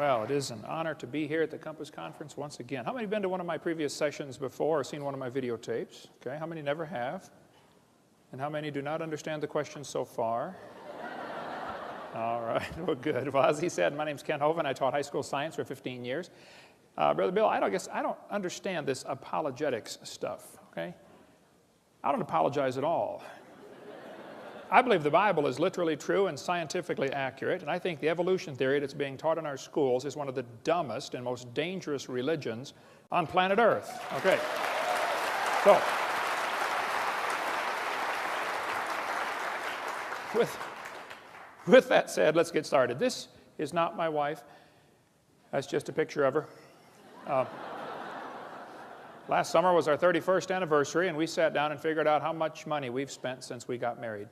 Well, it is an honor to be here at the Compass Conference once again. How many have been to one of my previous sessions before or seen one of my videotapes? Okay, how many never have? And how many do not understand the questions so far? All right, well, good. Well, as he said, my name's Ken Hovind. I taught high school science for 15 years. Brother Bill, I don't understand this apologetics stuff, okay? I don't apologize at all. I believe the Bible is literally true and scientifically accurate, and I think the evolution theory that's being taught in our schools is one of the dumbest and most dangerous religions on planet Earth. Okay. So, with that said, let's get started. This is not my wife. That's just a picture of her. Last summer was our 31st anniversary, and we sat down and figured out how much money we've spent since we got married.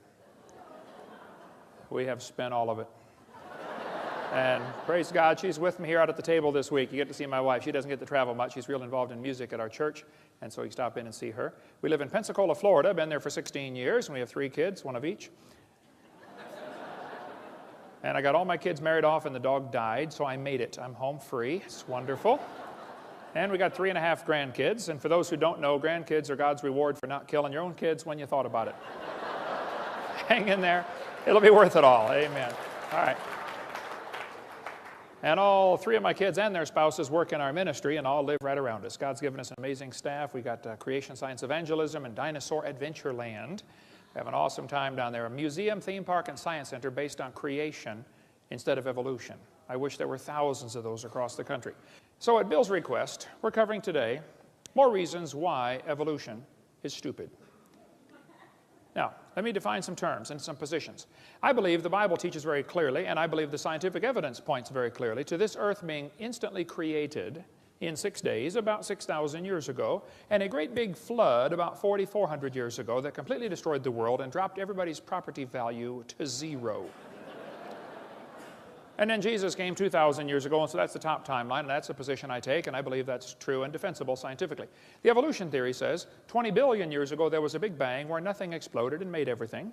We have spent all of it. And praise God, she's with me here out at the table this week. You get to see my wife. She doesn't get to travel much. She's real involved in music at our church, and so you stop in and see her. We live in Pensacola, Florida. Been there for 16 years, and we have 3 kids, one of each. And I got all my kids married off, and the dog died, so I made it. I'm home free. It's wonderful. And we got 3.5 grandkids. And for those who don't know, grandkids are God's reward for not killing your own kids when you thought about it. Hang in there. It'll be worth it all. Amen. All right. And all 3 of my kids and their spouses work in our ministry and all live right around us. God's given us an amazing staff. We got Creation Science Evangelism and Dinosaur Adventure Land. We have an awesome time down there. A museum, theme park, and science center based on creation instead of evolution. I wish there were thousands of those across the country. So at Bill's request, we're covering today more reasons why evolution is stupid. Now, let me define some terms and some positions. I believe the Bible teaches very clearly, and I believe the scientific evidence points very clearly to this earth being instantly created in 6 days about 6,000 years ago, and a great big flood about 4,400 years ago that completely destroyed the world and dropped everybody's property value to 0. And then Jesus came 2,000 years ago, and so that's the top timeline, and that's the position I take, and I believe that's true and defensible scientifically. The evolution theory says 20 billion years ago there was a big bang where nothing exploded and made everything.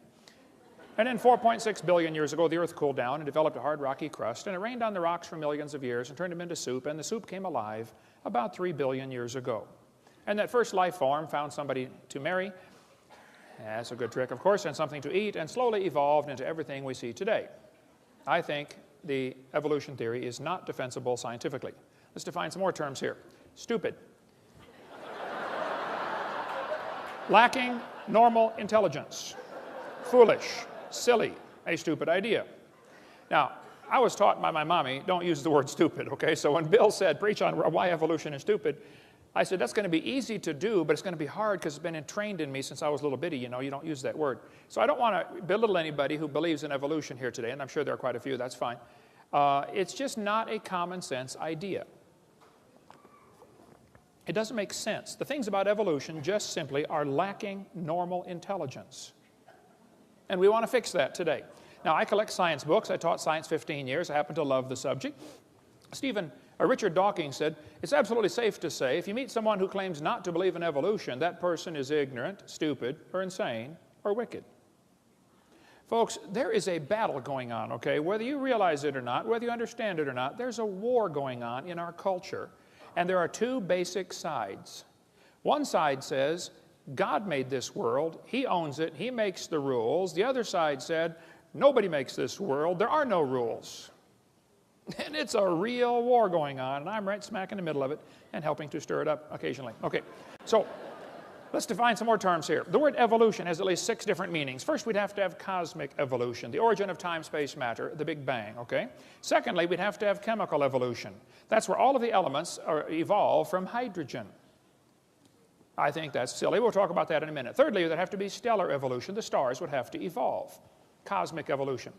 And then 4.6 billion years ago the earth cooled down and developed a hard rocky crust, and it rained on the rocks for millions of years and turned them into soup, and the soup came alive about 3 billion years ago. And that first life form found somebody to marry. That's a good trick, of course, and something to eat, and slowly evolved into everything we see today. I think the evolution theory is not defensible scientifically. Let's define some more terms here. Stupid. Lacking normal intelligence. Foolish. Silly. A stupid idea. Now, I was taught by my mommy, don't use the word stupid, okay? So when Bill said, preach on why evolution is stupid, I said, that's going to be easy to do, but it's going to be hard because it's been entrained in me since I was a little bitty. You know, you don't use that word. So I don't want to belittle anybody who believes in evolution here today, and I'm sure there are quite a few. That's fine. It's just not a common sense idea. It doesn't make sense. The things about evolution just simply are lacking normal intelligence. And we want to fix that today. Now, I collect science books. I taught science 15 years. I happen to love the subject. Richard Dawkins said, it's absolutely safe to say if you meet someone who claims not to believe in evolution, that person is ignorant, stupid, or insane, or wicked. Folks, there is a battle going on, okay? Whether you realize it or not, whether you understand it or not, there's a war going on in our culture. And there are 2 basic sides. One side says, God made this world. He owns it. He makes the rules. The other side said, nobody makes this world. There are no rules. And it's a real war going on, and I'm right smack in the middle of it and helping to stir it up occasionally. Okay, so let's define some more terms here. The word evolution has at least 6 different meanings. First, we'd have to have cosmic evolution, the origin of time, space, matter, the Big Bang, okay? Secondly, we'd have to have chemical evolution. That's where all of the elements evolve from hydrogen. I think that's silly. We'll talk about that in a minute. Thirdly, there'd have to be stellar evolution. The stars would have to evolve. Cosmic evolution,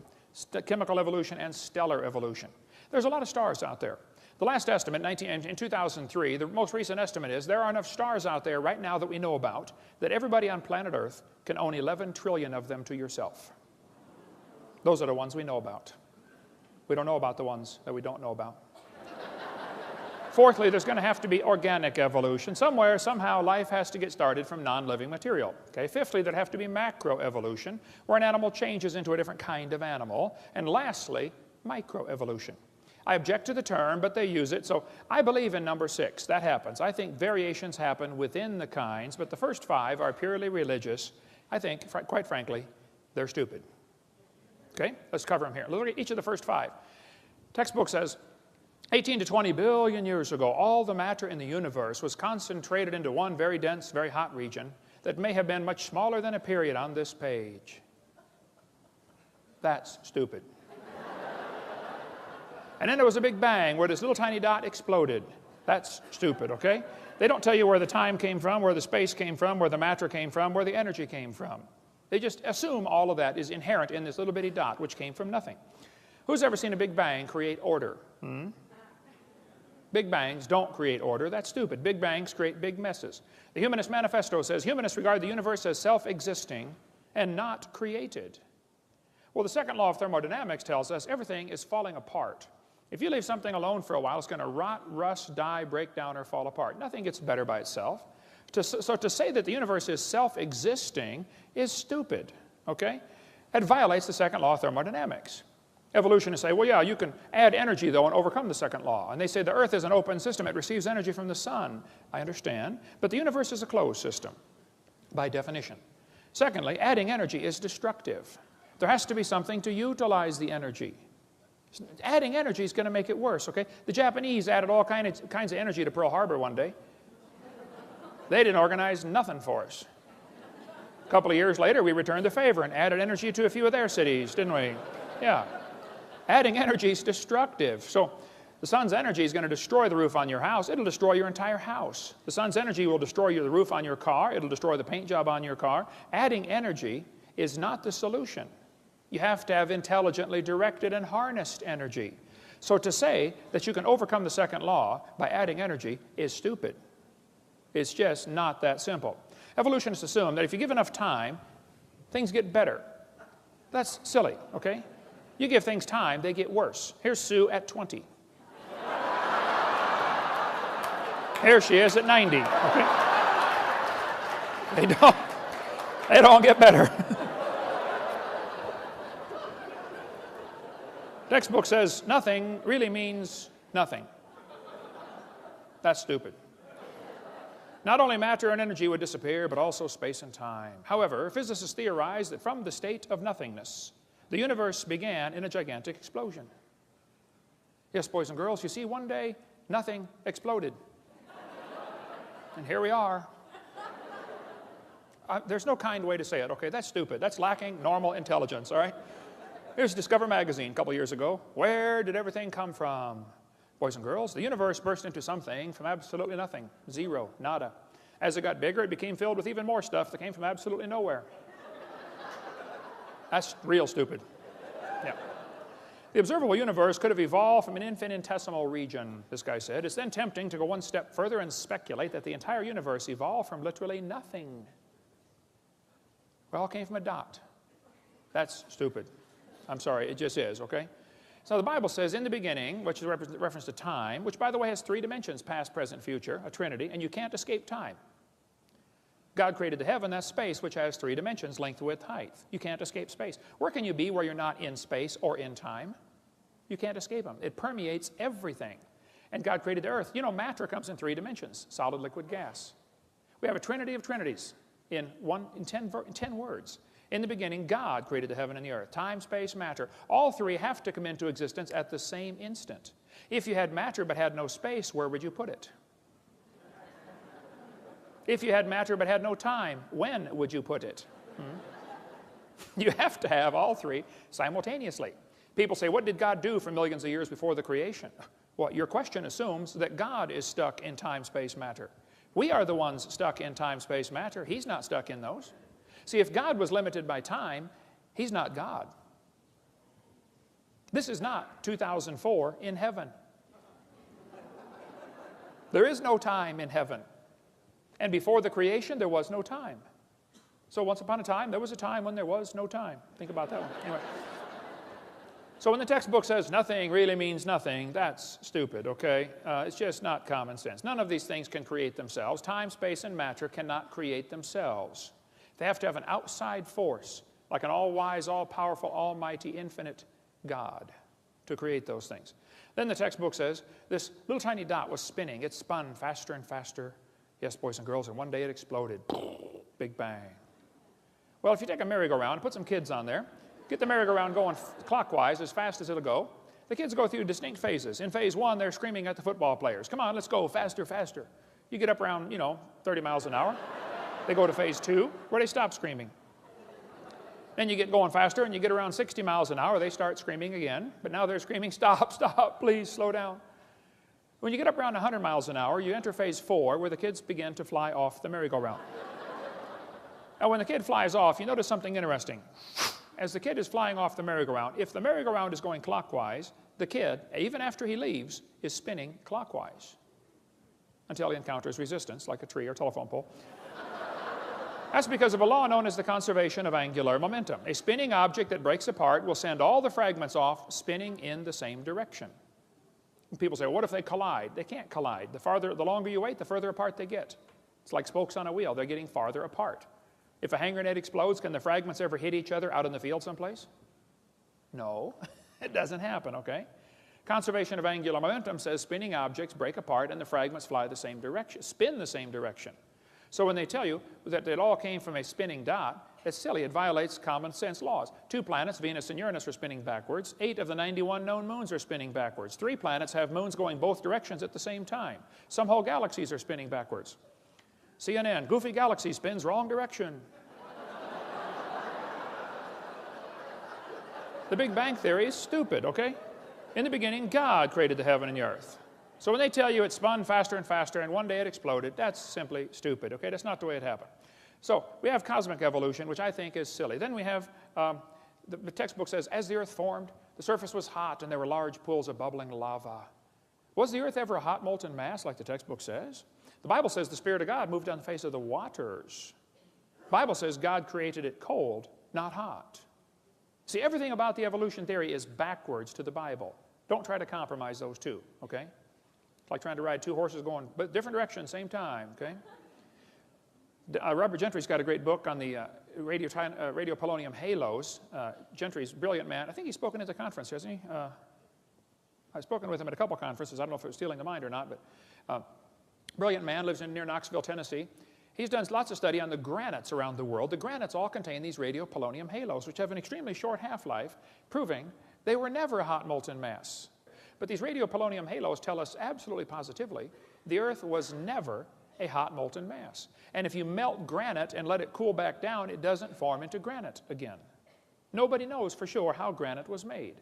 chemical evolution, and stellar evolution. There's a lot of stars out there. The last estimate, in 2003, the most recent estimate is there are enough stars out there right now that we know about that everybody on planet Earth can own 11 trillion of them to yourself. Those are the ones we know about. We don't know about the ones that we don't know about. Fourthly, there's going to have to be organic evolution. Somewhere, somehow, life has to get started from non-living material. Okay? Fifthly, there'd have to be macroevolution, where an animal changes into a different kind of animal. And lastly, microevolution. I object to the term, but they use it. So I believe in number 6. That happens. I think variations happen within the kinds, but the first 5 are purely religious. I think, quite frankly, they're stupid. Okay? Let's cover them here. Look at each of the first 5. Textbook says, 18 to 20 billion years ago, all the matter in the universe was concentrated into one very dense, very hot region that may have been much smaller than a period on this page. That's stupid. And then there was a big bang where this little tiny dot exploded. That's stupid, okay? They don't tell you where the time came from, where the space came from, where the matter came from, where the energy came from. They just assume all of that is inherent in this little bitty dot, which came from nothing. Who's ever seen a big bang create order? Big bangs don't create order. That's stupid. Big bangs create big messes. The Humanist Manifesto says humanists regard the universe as self-existing and not created. Well, the second law of thermodynamics tells us everything is falling apart. If you leave something alone for a while, it's going to rot, rust, die, break down, or fall apart. Nothing gets better by itself. So to say that the universe is self-existing is stupid, okay? It violates the second law of thermodynamics. Evolutionists say, well, yeah, you can add energy, though, and overcome the second law. And they say the Earth is an open system. It receives energy from the sun. I understand. But the universe is a closed system, by definition. Secondly, adding energy is destructive. There has to be something to utilize the energy. Adding energy is going to make it worse, okay? The Japanese added all kinds of energy to Pearl Harbor one day. They didn't organize nothing for us. A couple of years later, we returned the favor and added energy to a few of their cities, didn't we? Yeah. Adding energy is destructive. So the sun's energy is going to destroy the roof on your house. It'll destroy your entire house. The sun's energy will destroy the roof on your car. It'll destroy the paint job on your car. Adding energy is not the solution. You have to have intelligently directed and harnessed energy. So to say that you can overcome the second law by adding energy is stupid. It's just not that simple. Evolutionists assume that if you give enough time, things get better. That's silly, okay? You give things time, they get worse. Here's Sue at 20. Here she is at 90, okay? They don't get better. Textbook says nothing really means nothing. That's stupid. Not only matter and energy would disappear, but also space and time. However, physicists theorize that from the state of nothingness, the universe began in a gigantic explosion. Yes, boys and girls, you see, one day, nothing exploded. And here we are. There's no kind way to say it, okay? That's stupid. That's lacking normal intelligence, all right? Here's Discover magazine a couple years ago. Where did everything come from? Boys and girls, the universe burst into something from absolutely nothing. Zero, nada. As it got bigger, it became filled with even more stuff that came from absolutely nowhere. That's real stupid. Yeah. The observable universe could have evolved from an infinitesimal region, this guy said. It's then tempting to go one step further and speculate that the entire universe evolved from literally nothing. It all came from a dot. That's stupid. I'm sorry, it just is, okay? So the Bible says, in the beginning, which is a reference to time, which, by the way, has 3 dimensions, past, present, future, a trinity, and you can't escape time. God created the heaven, that's space, which has 3 dimensions, length, width, height. You can't escape space. Where can you be where you're not in space or in time? You can't escape them. It permeates everything. And God created the earth. You know, matter comes in 3 dimensions, solid, liquid, gas. We have a trinity of trinities in 10 words. In the beginning, God created the heaven and the earth. Time, space, matter. All 3 have to come into existence at the same instant. If you had matter but had no space, where would you put it? If you had matter but had no time, when would you put it? You have to have all 3 simultaneously. People say, what did God do for millions of years before the creation? Well, your question assumes that God is stuck in time, space, matter. We are the ones stuck in time, space, matter. He's not stuck in those. See, if God was limited by time, He's not God. This is not 2004 in heaven. There is no time in heaven. And before the creation, there was no time. So once upon a time, there was a time when there was no time. Think about that one. Anyway. So when the textbook says nothing really means nothing, that's stupid, okay? It's just not common sense. None of these things can create themselves. Time, space, and matter cannot create themselves. They have to have an outside force, like an all-wise, all-powerful, almighty, infinite God. to create those things. Then the textbook says this little tiny dot was spinning. It spun faster and faster. Yes, boys and girls, and one day it exploded. Big bang. Well, if you take a merry-go-round and put some kids on there, get the merry-go-round going clockwise as fast as it'll go, the kids go through distinct phases. In phase one, they're screaming at the football players. Come on, let's go, faster, faster. You get up around, 30 miles an hour. They go to phase two, where they stop screaming. Then you get going faster, and you get around 60 miles an hour, they start screaming again. But now they're screaming, stop, stop, please, slow down. When you get up around 100 miles an hour, you enter phase four, where the kids begin to fly off the merry-go-round. Now, when the kid flies off, you notice something interesting. As the kid is flying off the merry-go-round, if the merry-go-round is going clockwise, the kid, even after he leaves, is spinning clockwise until he encounters resistance, like a tree or telephone pole. That's because of a law known as the conservation of angular momentum. A spinning object that breaks apart will send all the fragments off spinning in the same direction. And people say, well, what if they collide? They can't collide. The longer you wait, the further apart they get. It's like spokes on a wheel. They're getting farther apart. If a hand grenade explodes, can the fragments ever hit each other out in the field someplace? No, it doesn't happen, okay? Conservation of angular momentum says spinning objects break apart and the fragments fly the same direction, spin the same direction. So when they tell you that it all came from a spinning dot, it's silly. It violates common sense laws. 2 planets, Venus and Uranus, are spinning backwards. 8 of the 91 known moons are spinning backwards. 3 planets have moons going both directions at the same time. Some whole galaxies are spinning backwards. CNN, goofy galaxy spins wrong direction. The Big Bang Theory is stupid, okay? In the beginning, God created the heaven and the earth. So when they tell you it spun faster and faster and one day it exploded, that's simply stupid, okay? That's not the way it happened. So we have cosmic evolution, which I think is silly. Then we have, the textbook says, as the earth formed, the surface was hot and there were large pools of bubbling lava. Was the earth ever a hot molten mass like the textbook says? The Bible says the Spirit of God moved on the face of the waters. The Bible says God created it cold, not hot. See, everything about the evolution theory is backwards to the Bible. Don't try to compromise those two, okay? It's like trying to ride 2 horses going different directions, same time, okay? Robert Gentry's got a great book on the radio polonium halos. Gentry's a brilliant man. I think he's spoken at the conference, hasn't he? I've spoken with him at a couple conferences. I don't know if it was stealing the mind or not, but brilliant man, lives near Knoxville, Tennessee. He's done lots of study on the granites around the world. The granites all contain these radiopolonium halos, which have an extremely short half-life, proving they were never a hot molten mass. But these radiopolonium halos tell us absolutely positively the Earth was never a hot molten mass. And if you melt granite and let it cool back down, it doesn't form into granite again. Nobody knows for sure how granite was made.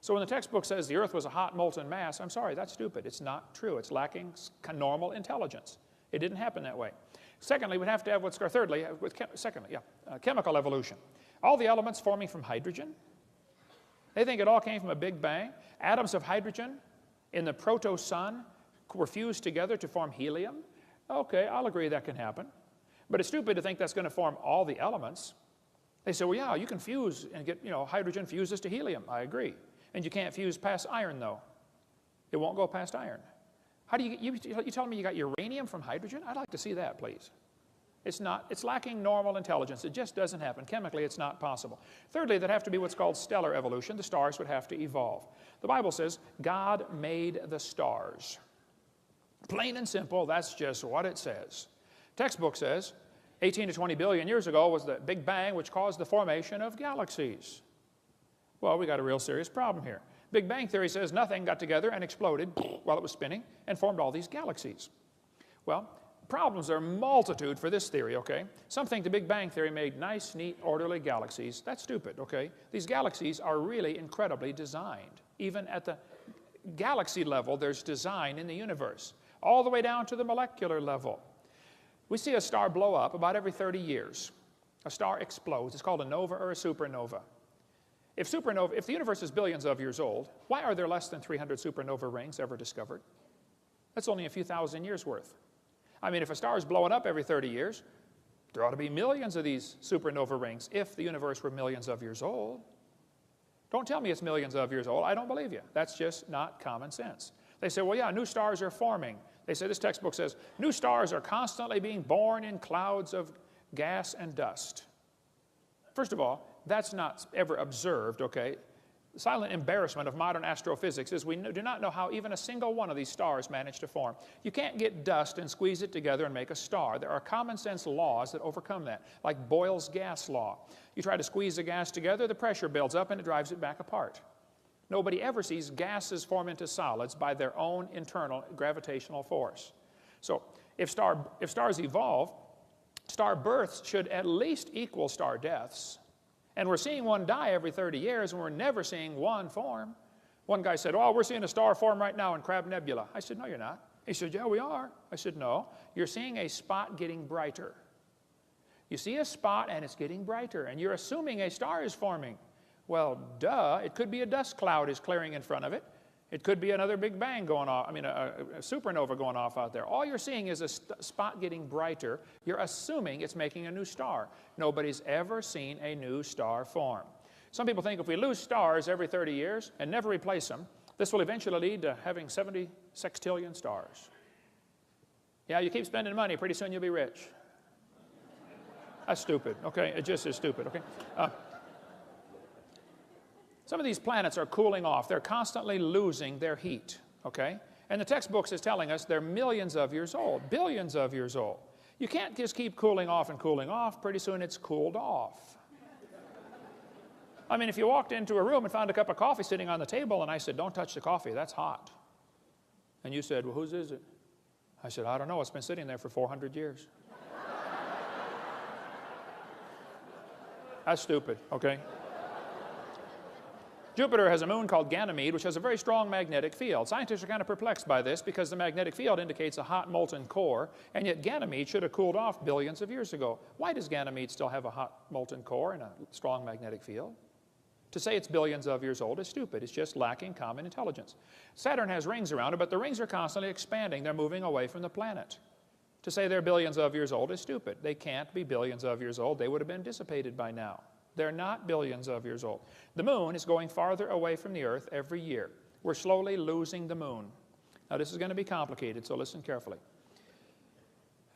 So when the textbook says the Earth was a hot molten mass, I'm sorry, that's stupid. It's not true. It's lacking normal intelligence. It didn't happen that way. Secondly, we'd have to have chemical evolution. All the elements forming from hydrogen. They think it all came from a big bang. Atoms of hydrogen in the proto-sun were fused together to form helium. Okay, I'll agree that can happen. But it's stupid to think that's going to form all the elements. They say, well, yeah, you can fuse and get, hydrogen fuses to helium. I agree. And you can't fuse past iron, though. It won't go past iron. How do you telling me you got uranium from hydrogen? I'd like to see that, please. It's lacking normal intelligence. It just doesn't happen. Chemically, it's not possible. Thirdly, there'd have to be what's called stellar evolution. The stars would have to evolve. The Bible says God made the stars. Plain and simple, that's just what it says. Textbook says 18 to 20 billion years ago was the Big Bang, which caused the formation of galaxies. Well, we got a real serious problem here. Big Bang Theory says nothing got together and exploded while it was spinning and formed all these galaxies. Well, problems are a multitude for this theory, okay? Some think the Big Bang Theory made nice, neat, orderly galaxies. That's stupid, okay? These galaxies are really incredibly designed. Even at the galaxy level, there's design in the universe, all the way down to the molecular level. We see a star blow up about every 30 years. A star explodes. It's called a nova or a supernova. If the universe is billions of years old, why are there less than 300 supernova rings ever discovered? That's only a few thousand years worth. I mean, if a star is blowing up every 30 years, there ought to be millions of these supernova rings if the universe were millions of years old. Don't tell me it's millions of years old. I don't believe you. That's just not common sense. They say, well, yeah, new stars are forming. They say, this textbook says, new stars are constantly being born in clouds of gas and dust. First of all, that's not ever observed, okay? The silent embarrassment of modern astrophysics is we do not know how even a single one of these stars managed to form. You can't get dust and squeeze it together and make a star. There are common sense laws that overcome that, like Boyle's gas law. You try to squeeze the gas together, the pressure builds up and it drives it back apart. Nobody ever sees gases form into solids by their own internal gravitational force. So if stars evolve, star births should at least equal star deaths. And we're seeing one die every 30 years, and we're never seeing one form. One guy said, oh, we're seeing a star form right now in Crab Nebula. I said, no, you're not. He said, yeah, we are. I said, no, you're seeing a spot getting brighter. You see a spot, and it's getting brighter, and you're assuming a star is forming. Well, duh, it could be a dust cloud is clearing in front of it. It could be another Big Bang going off, a supernova going off out there. All you're seeing is a spot getting brighter. You're assuming it's making a new star. Nobody's ever seen a new star form. Some people think if we lose stars every 30 years and never replace them, this will eventually lead to having 70 sextillion stars. Yeah, you keep spending money, pretty soon you'll be rich. That's stupid, okay? It just is stupid, okay? Some of these planets are cooling off. They're constantly losing their heat, okay? And the textbooks is telling us they're millions of years old, billions of years old. You can't just keep cooling off and cooling off. Pretty soon it's cooled off. I mean, if you walked into a room and found a cup of coffee sitting on the table and I said, don't touch the coffee, that's hot. And you said, well, whose is it? I said, I don't know, it's been sitting there for 400 years. That's stupid, okay? Jupiter has a moon called Ganymede, which has a very strong magnetic field. Scientists are kind of perplexed by this because the magnetic field indicates a hot molten core, and yet Ganymede should have cooled off billions of years ago. Why does Ganymede still have a hot molten core and a strong magnetic field? To say it's billions of years old is stupid. It's just lacking common intelligence. Saturn has rings around it, but the rings are constantly expanding. They're moving away from the planet. To say they're billions of years old is stupid. They can't be billions of years old. They would have been dissipated by now. They're not billions of years old. The moon is going farther away from the Earth every year. We're slowly losing the moon. Now, this is going to be complicated, so listen carefully.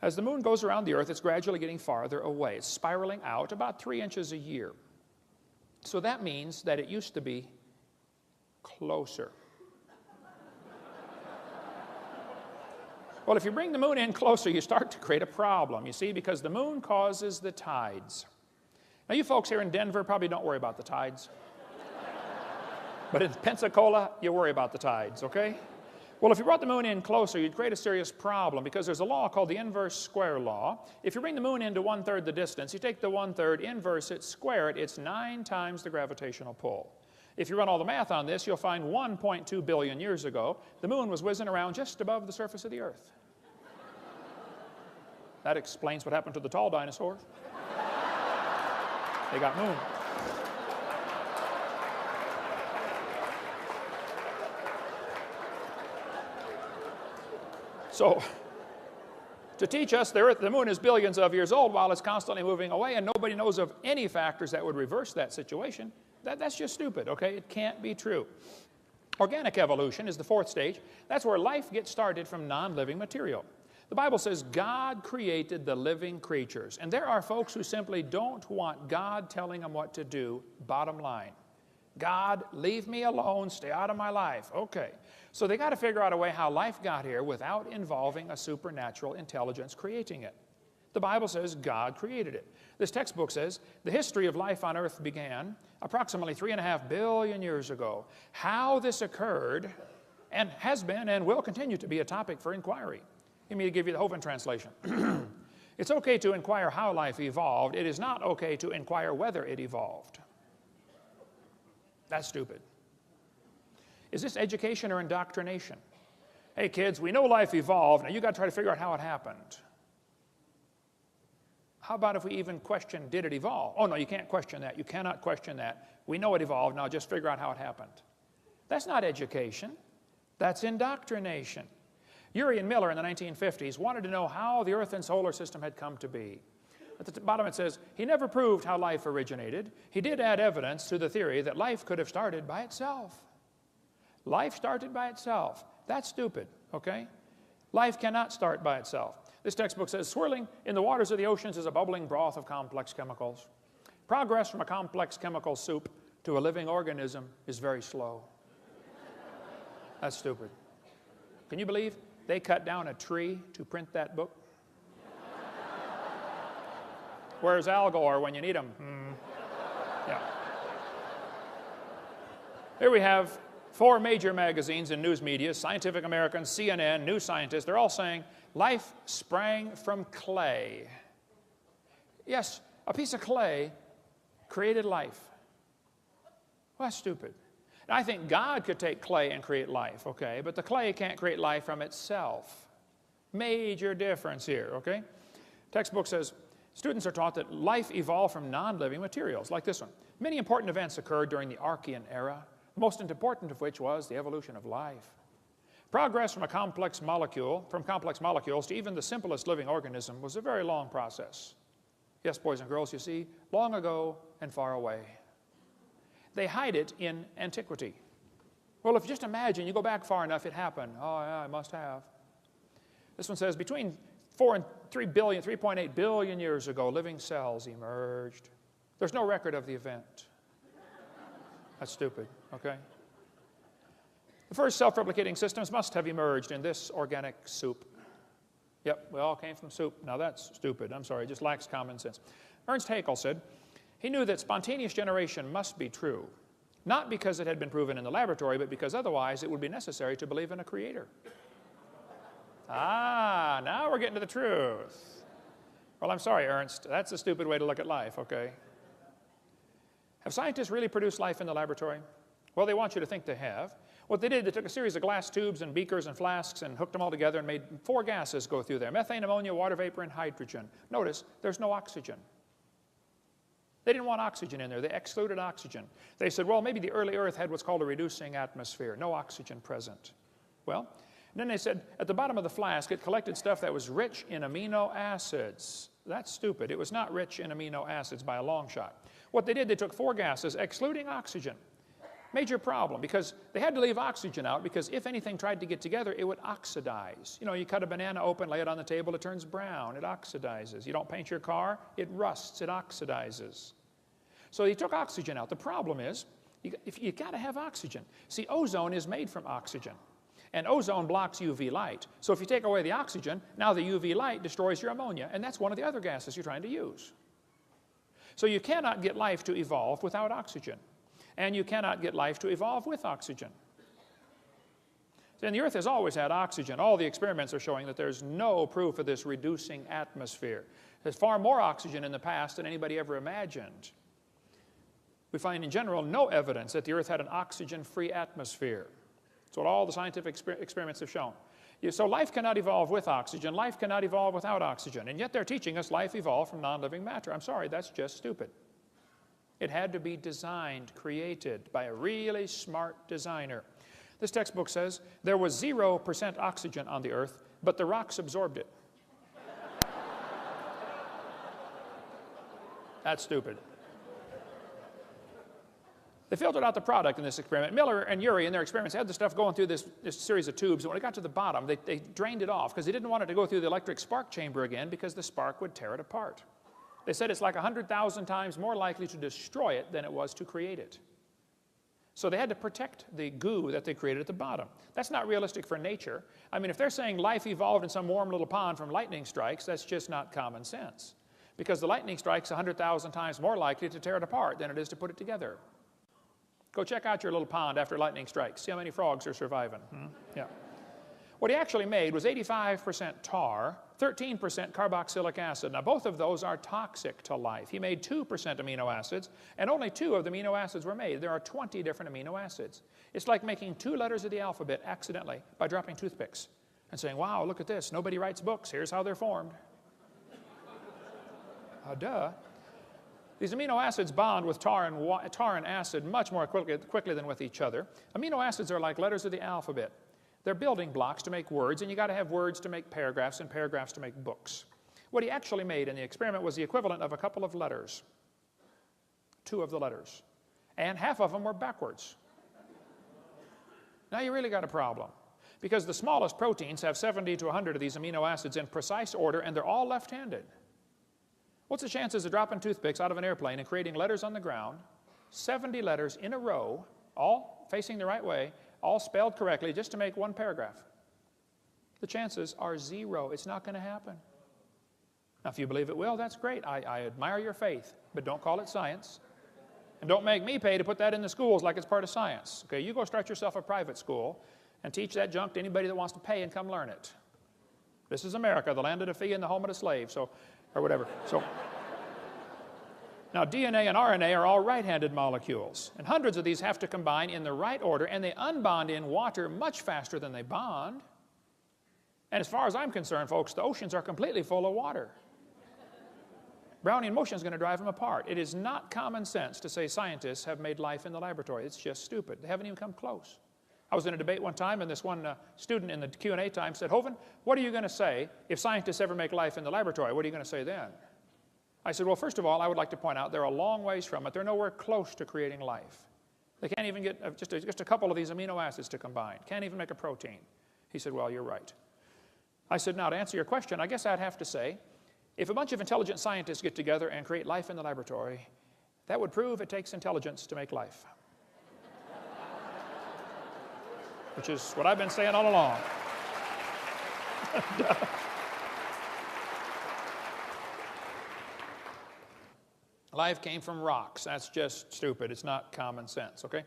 As the moon goes around the Earth, it's gradually getting farther away. It's spiraling out about 3 inches a year. So that means that it used to be closer. Well, if you bring the moon in closer, you start to create a problem, you see, because the moon causes the tides. Now, you folks here in Denver probably don't worry about the tides. But in Pensacola, you worry about the tides, okay? Well, if you brought the moon in closer, you'd create a serious problem because there's a law called the inverse square law. If you bring the moon into 1/3 the distance, you take the 1/3, inverse it, square it, it's 9 times the gravitational pull. If you run all the math on this, you'll find 1.2 billion years ago, the moon was whizzing around just above the surface of the Earth. That explains what happened to the tall dinosaurs. They got moon. So, to teach us the moon is billions of years old while it's constantly moving away and nobody knows of any factors that would reverse that situation, that's just stupid, okay? It can't be true. Organic evolution is the 4th stage. That's where life gets started from non-living material. The Bible says God created the living creatures. And there are folks who simply don't want God telling them what to do, bottom line. God, leave me alone, stay out of my life. Okay. So they got to figure out a way how life got here without involving a supernatural intelligence creating it. The Bible says God created it. This textbook says the history of life on earth began approximately 3.5 billion years ago. How this occurred and has been and will continue to be a topic for inquiry. Let me give you the Hovind translation. It's okay to inquire how life evolved. It is not okay to inquire whether it evolved. That's stupid. Is this education or indoctrination? Hey kids, we know life evolved. Now you got to try to figure out how it happened. How about if we even question, did it evolve? Oh no, you can't question that. You cannot question that. We know it evolved. Now just figure out how it happened. That's not education. That's indoctrination. Urey Miller in the 1950s wanted to know how the Earth and solar system had come to be. At the bottom it says, he never proved how life originated. He did add evidence to the theory that life could have started by itself. Life started by itself. That's stupid, okay? Life cannot start by itself. This textbook says, swirling in the waters of the oceans is a bubbling broth of complex chemicals. Progress from a complex chemical soup to a living organism is very slow. That's stupid. Can you believe they cut down a tree to print that book? Where's Al Gore when you need him? Yeah. Here we have 4 major magazines and news media, Scientific American, CNN, New Scientist. They're all saying life sprang from clay. Yes, a piece of clay created life. Well, that's stupid. Now, I think God could take clay and create life, okay? But the clay can't create life from itself. Major difference here, okay? Textbook says, students are taught that life evolved from non-living materials, like this one. Many important events occurred during the Archean era, the most important of which was the evolution of life. Progress from complex molecules to even the simplest living organism was a very long process. Yes, boys and girls, you see, long ago and far away. They hide it in antiquity. Well, if you just imagine, you go back far enough, it happened. Oh, yeah, it must have. This one says, between 4 and 3.8 billion years ago, living cells emerged. There's no record of the event. That's stupid, okay? The first self-replicating systems must have emerged in this organic soup. Yep, we all came from soup. Now that's stupid. I'm sorry, it just lacks common sense. Ernst Haeckel said, he knew that spontaneous generation must be true, not because it had been proven in the laboratory, but because otherwise it would be necessary to believe in a creator. Ah, now we're getting to the truth. Well, I'm sorry, Ernst. That's a stupid way to look at life, okay? Have scientists really produced life in the laboratory? Well, they want you to think they have. What they did, they took a series of glass tubes and beakers and flasks and hooked them all together and made 4 gases go through there: methane, ammonia, water vapor, and hydrogen. Notice, there's no oxygen. They didn't want oxygen in there. They excluded oxygen. They said, well, maybe the early Earth had what's called a reducing atmosphere, no oxygen present. Well, and then they said, at the bottom of the flask, it collected stuff that was rich in amino acids. That's stupid. It was not rich in amino acids by a long shot. What they did, they took 4 gases, excluding oxygen. Major problem, because they had to leave oxygen out, because if anything tried to get together, it would oxidize. You know, you cut a banana open, lay it on the table, it turns brown, it oxidizes. You don't paint your car, it rusts, it oxidizes. So they took oxygen out. The problem is, you got to have oxygen. See, ozone is made from oxygen, and ozone blocks UV light. So if you take away the oxygen, now the UV light destroys your ammonia, and that's one of the other gases you're trying to use. So you cannot get life to evolve without oxygen, and you cannot get life to evolve with oxygen. And the Earth has always had oxygen. All the experiments are showing that there's no proof of this reducing atmosphere. There's far more oxygen in the past than anybody ever imagined. We find in general no evidence that the Earth had an oxygen-free atmosphere. That's what all the scientific experiments have shown. So life cannot evolve with oxygen. Life cannot evolve without oxygen. And yet they're teaching us life evolved from non-living matter. I'm sorry, that's just stupid. It had to be designed, created by a really smart designer. This textbook says there was 0% oxygen on the Earth, but the rocks absorbed it. That's stupid. They filtered out the product in this experiment. Miller and Urey, in their experiments, had the stuff going through this series of tubes. And when it got to the bottom, they drained it off because they didn't want it to go through the electric spark chamber again, because the spark would tear it apart. They said it's like 100,000 times more likely to destroy it than it was to create it. So they had to protect the goo that they created at the bottom. That's not realistic for nature. I mean, if they're saying life evolved in some warm little pond from lightning strikes, that's just not common sense. Because the lightning strike's 100,000 times more likely to tear it apart than it is to put it together. Go check out your little pond after lightning strikes. See how many frogs are surviving. Yeah. What he actually made was 85% tar, 13% carboxylic acid. Now, both of those are toxic to life. He made 2% amino acids, and only 2 of the amino acids were made. There are 20 different amino acids. It's like making 2 letters of the alphabet accidentally by dropping toothpicks and saying, wow, look at this. Nobody writes books. Here's how they're formed. Duh. These amino acids bond with tar and acid much more quickly than with each other. Amino acids are like letters of the alphabet. They're building blocks to make words, and you got to have words to make paragraphs and paragraphs to make books. What he actually made in the experiment was the equivalent of a couple of letters, 2 of the letters, and half of them were backwards. Now you really got a problem, because the smallest proteins have 70 to 100 of these amino acids in precise order, and they're all left-handed. What's the chances of dropping toothpicks out of an airplane and creating letters on the ground, 70 letters in a row, all facing the right way, all spelled correctly, just to make one paragraph. The chances are 0. It's not going to happen. Now, if you believe it will, that's great. I admire your faith, but don't call it science. And don't make me pay to put that in the schools like it's part of science. Okay, you go start yourself a private school and teach that junk to anybody that wants to pay and come learn it. This is America, the land of the free and the home of the slave, so, or whatever. So, now, DNA and RNA are all right-handed molecules, and hundreds of these have to combine in the right order, and they unbond in water much faster than they bond. And as far as I'm concerned, folks, the oceans are completely full of water. Brownian motion is going to drive them apart. It is not common sense to say scientists have made life in the laboratory. It's just stupid. They haven't even come close. I was in a debate one time, and this one student in the Q&A time said, Hovind, what are you going to say if scientists ever make life in the laboratory? What are you going to say then? I said, well, first of all, I would like to point out they're a long ways from it. They're nowhere close to creating life. They can't even get just a couple of these amino acids to combine. Can't even make a protein. He said, well, you're right. I said, now, to answer your question, I guess I'd have to say, if a bunch of intelligent scientists get together and create life in the laboratory, that would prove it takes intelligence to make life. Which is what I've been saying all along. Life came from rocks. That's just stupid. It's not common sense, okay?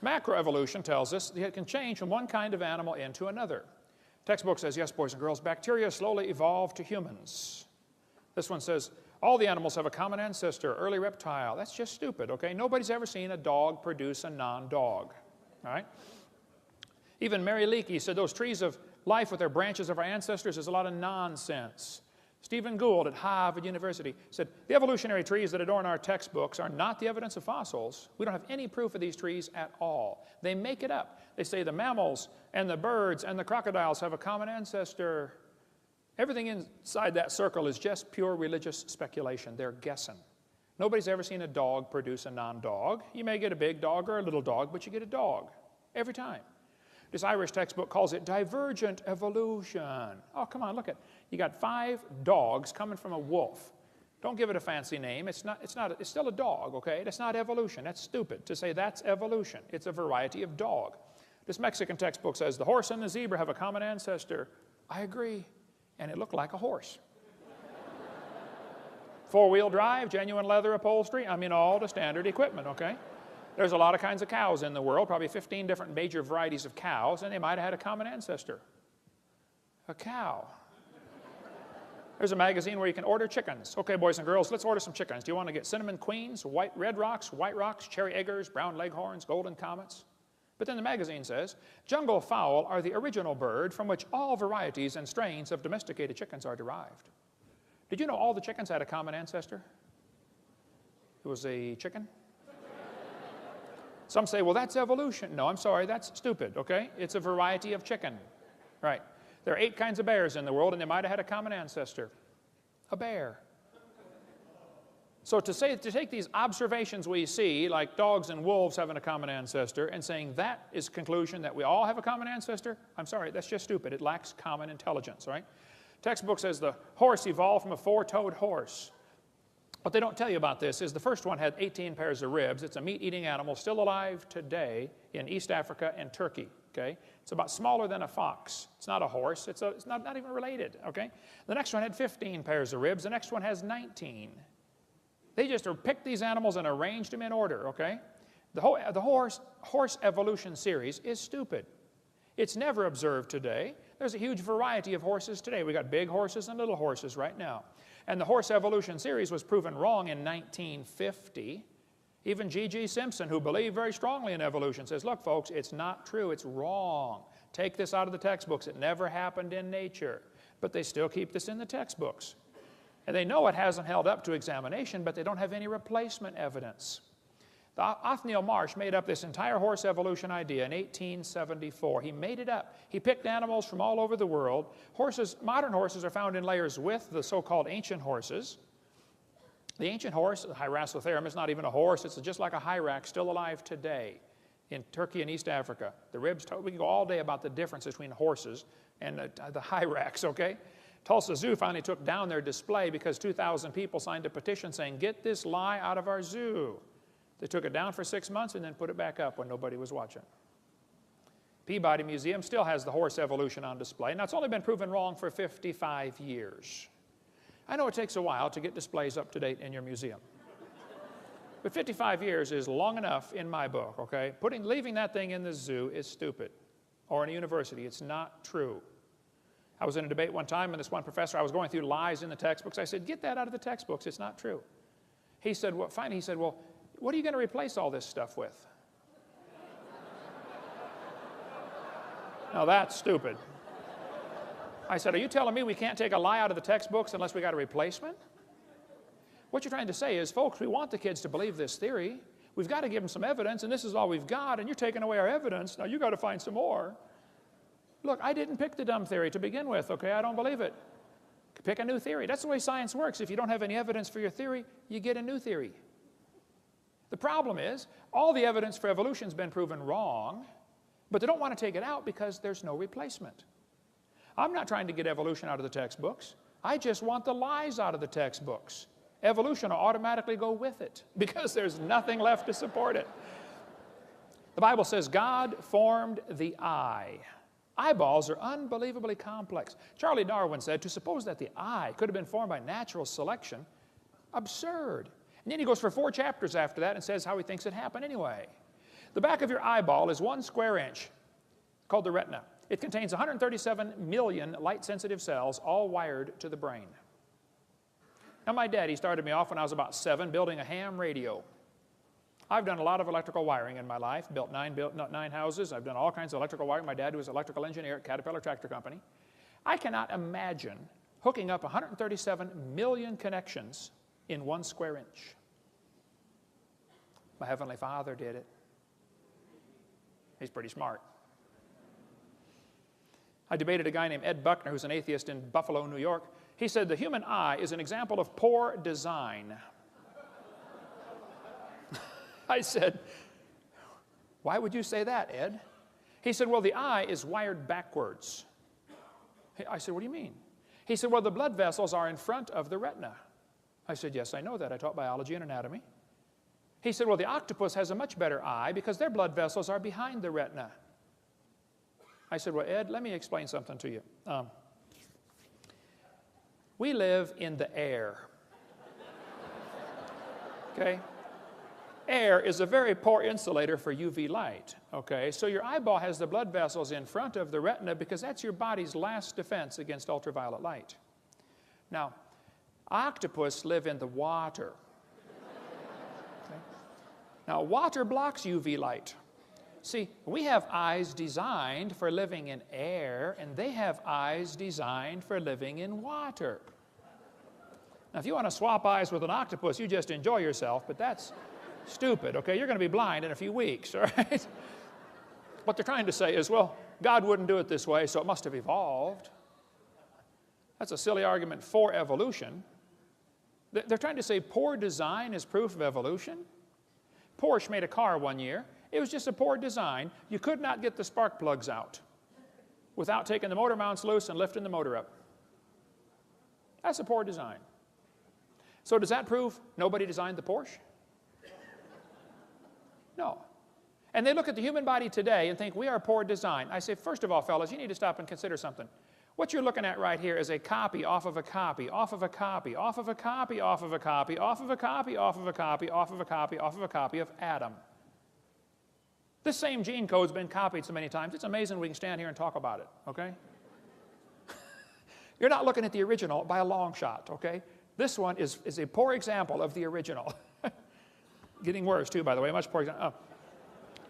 Macroevolution tells us that it can change from one kind of animal into another. Textbook says, yes, boys and girls, bacteria slowly evolved to humans. This one says, all the animals have a common ancestor, early reptile. That's just stupid, okay? Nobody's ever seen a dog produce a non-dog, all right? Even Mary Leakey said those trees of life with their branches of our ancestors is a lot of nonsense. Stephen Gould at Harvard University said, the evolutionary trees that adorn our textbooks are not the evidence of fossils. We don't have any proof of these trees at all. They make it up. They say the mammals and the birds and the crocodiles have a common ancestor. Everything inside that circle is just pure religious speculation. They're guessing. Nobody's ever seen a dog produce a non-dog. You may get a big dog or a little dog, but you get a dog every time. This Irish textbook calls it divergent evolution. Oh, come on, look at it. You got 5 dogs coming from a wolf. Don't give it a fancy name. It's still a dog, okay? That's not evolution. That's stupid to say that's evolution. It's a variety of dog. This Mexican textbook says the horse and the zebra have a common ancestor. I agree. And it looked like a horse. 4-wheel drive, genuine leather upholstery. I mean, all the standard equipment, okay? There's a lot of kinds of cows in the world, probably 15 different major varieties of cows, and they might have had a common ancestor. A cow. There's a magazine where you can order chickens. Okay, boys and girls, let's order some chickens. Do you want to get cinnamon queens, red rocks, white rocks, cherry eggers, brown leghorns, golden comets? But then the magazine says, jungle fowl are the original bird from which all varieties and strains of domesticated chickens are derived. Did you know all the chickens had a common ancestor? It was a chicken. Some say, well, that's evolution. No, I'm sorry, that's stupid, okay? It's a variety of chicken, right? There are 8 kinds of bears in the world, and they might have had a common ancestor. A bear. So to take these observations we see, like dogs and wolves having a common ancestor, and saying that is conclusion that we all have a common ancestor, I'm sorry, that's just stupid. It lacks common intelligence, right? Textbook says the horse evolved from a 4-toed horse. What they don't tell you about this is the first one had 18 pairs of ribs. It's a meat-eating animal still alive today in East Africa and Turkey, okay? It's about smaller than a fox. It's not a horse. It's not even related, okay? The next one had 15 pairs of ribs. The next one has 19. They just picked these animals and arranged them in order, okay? The horse evolution series is stupid. It's never observed today. There's a huge variety of horses today. We got big horses and little horses right now. And the horse evolution series was proven wrong in 1950. Even G.G. Simpson, who believed very strongly in evolution, says, look, folks, it's not true. It's wrong. Take this out of the textbooks. It never happened in nature. But they still keep this in the textbooks. And they know it hasn't held up to examination, but they don't have any replacement evidence. Othniel Marsh made up this entire horse evolution idea in 1874. He made it up. He picked animals from all over the world. Modern horses are found in layers with the so-called ancient horses. The ancient horse, the Hyracotherum, is not even a horse. It's just like a hyrax, still alive today in Turkey and East Africa. The ribs, we can go all day about the difference between horses and the hyrax, okay? Tulsa Zoo finally took down their display because 2,000 people signed a petition saying, get this lie out of our zoo. They took it down for 6 months and then put it back up when nobody was watching. Peabody Museum still has the horse evolution on display. Now, it's only been proven wrong for 55 years. I know it takes a while to get displays up to date in your museum. But 55 years is long enough in my book, okay? Leaving that thing in the zoo is stupid. Or in a university, it's not true. I was in a debate one time, and this one professor, I was going through lies in the textbooks. I said, get that out of the textbooks, it's not true. He said, well, fine. He said, well, what are you going to replace all this stuff with? Now that's stupid. I said, are you telling me we can't take a lie out of the textbooks unless we got a replacement? What you're trying to say is, folks, we want the kids to believe this theory. We've got to give them some evidence, and this is all we've got, and you're taking away our evidence. Now you've got to find some more. Look, I didn't pick the dumb theory to begin with, okay? I don't believe it. Pick a new theory. That's the way science works. If you don't have any evidence for your theory, you get a new theory. The problem is, all the evidence for evolution has been proven wrong, but they don't want to take it out because there's no replacement. I'm not trying to get evolution out of the textbooks. I just want the lies out of the textbooks. Evolution will automatically go with it because there's nothing left to support it. The Bible says God formed the eye. Eyeballs are unbelievably complex. Charles Darwin said, to suppose that the eye could have been formed by natural selection, absurd. And then he goes for 4 chapters after that and says how he thinks it happened anyway. The back of your eyeball is 1 square inch, called the retina. It contains 137 million light-sensitive cells, all wired to the brain. Now, my daddy started me off when I was about 7 building a ham radio. I've done a lot of electrical wiring in my life, built 9 houses. I've done all kinds of electrical wiring. My dad was an electrical engineer at Caterpillar Tractor Company. I cannot imagine hooking up 137 million connections in 1 square inch. My Heavenly Father did it. He's pretty smart. I debated a guy named Ed Buckner, who's an atheist in Buffalo, New York. He said the human eye is an example of poor design. I said, why would you say that, Ed? He said, well, the eye is wired backwards. I said, what do you mean? He said, well, the blood vessels are in front of the retina. I said, yes, I know that. I taught biology and anatomy. He said, well, the octopus has a much better eye because their blood vessels are behind the retina. I said, well, Ed, let me explain something to you. We live in the air. Okay? Air is a very poor insulator for UV light. Okay? So your eyeball has the blood vessels in front of the retina because that's your body's last defense against ultraviolet light. Now, octopus live in the water. Okay? Now, water blocks UV light. See, we have eyes designed for living in air, and they have eyes designed for living in water. Now, if you want to swap eyes with an octopus, you just enjoy yourself, but that's stupid, okay? You're going to be blind in a few weeks, all right? What they're trying to say is, well, God wouldn't do it this way, so it must have evolved. That's a silly argument for evolution. They're trying to say poor design is proof of evolution. Porsche made a car one year. It was just a poor design. You could not get the spark plugs out without taking the motor mounts loose and lifting the motor up. That's a poor design. So does that prove nobody designed the Porsche? No. And they look at the human body today and think we are poor design. I say, first of all, fellas, you need to stop and consider something. What you're looking at right here is a copy off of a copy, off of a copy, off of a copy, off of a copy, off of a copy, off of a copy, off of a copy, off of a copy of Adam. This same gene code's been copied so many times, it's amazing we can stand here and talk about it, okay? You're not looking at the original by a long shot, okay? This one is a poor example of the original. Getting worse, too, by the way, much poor example.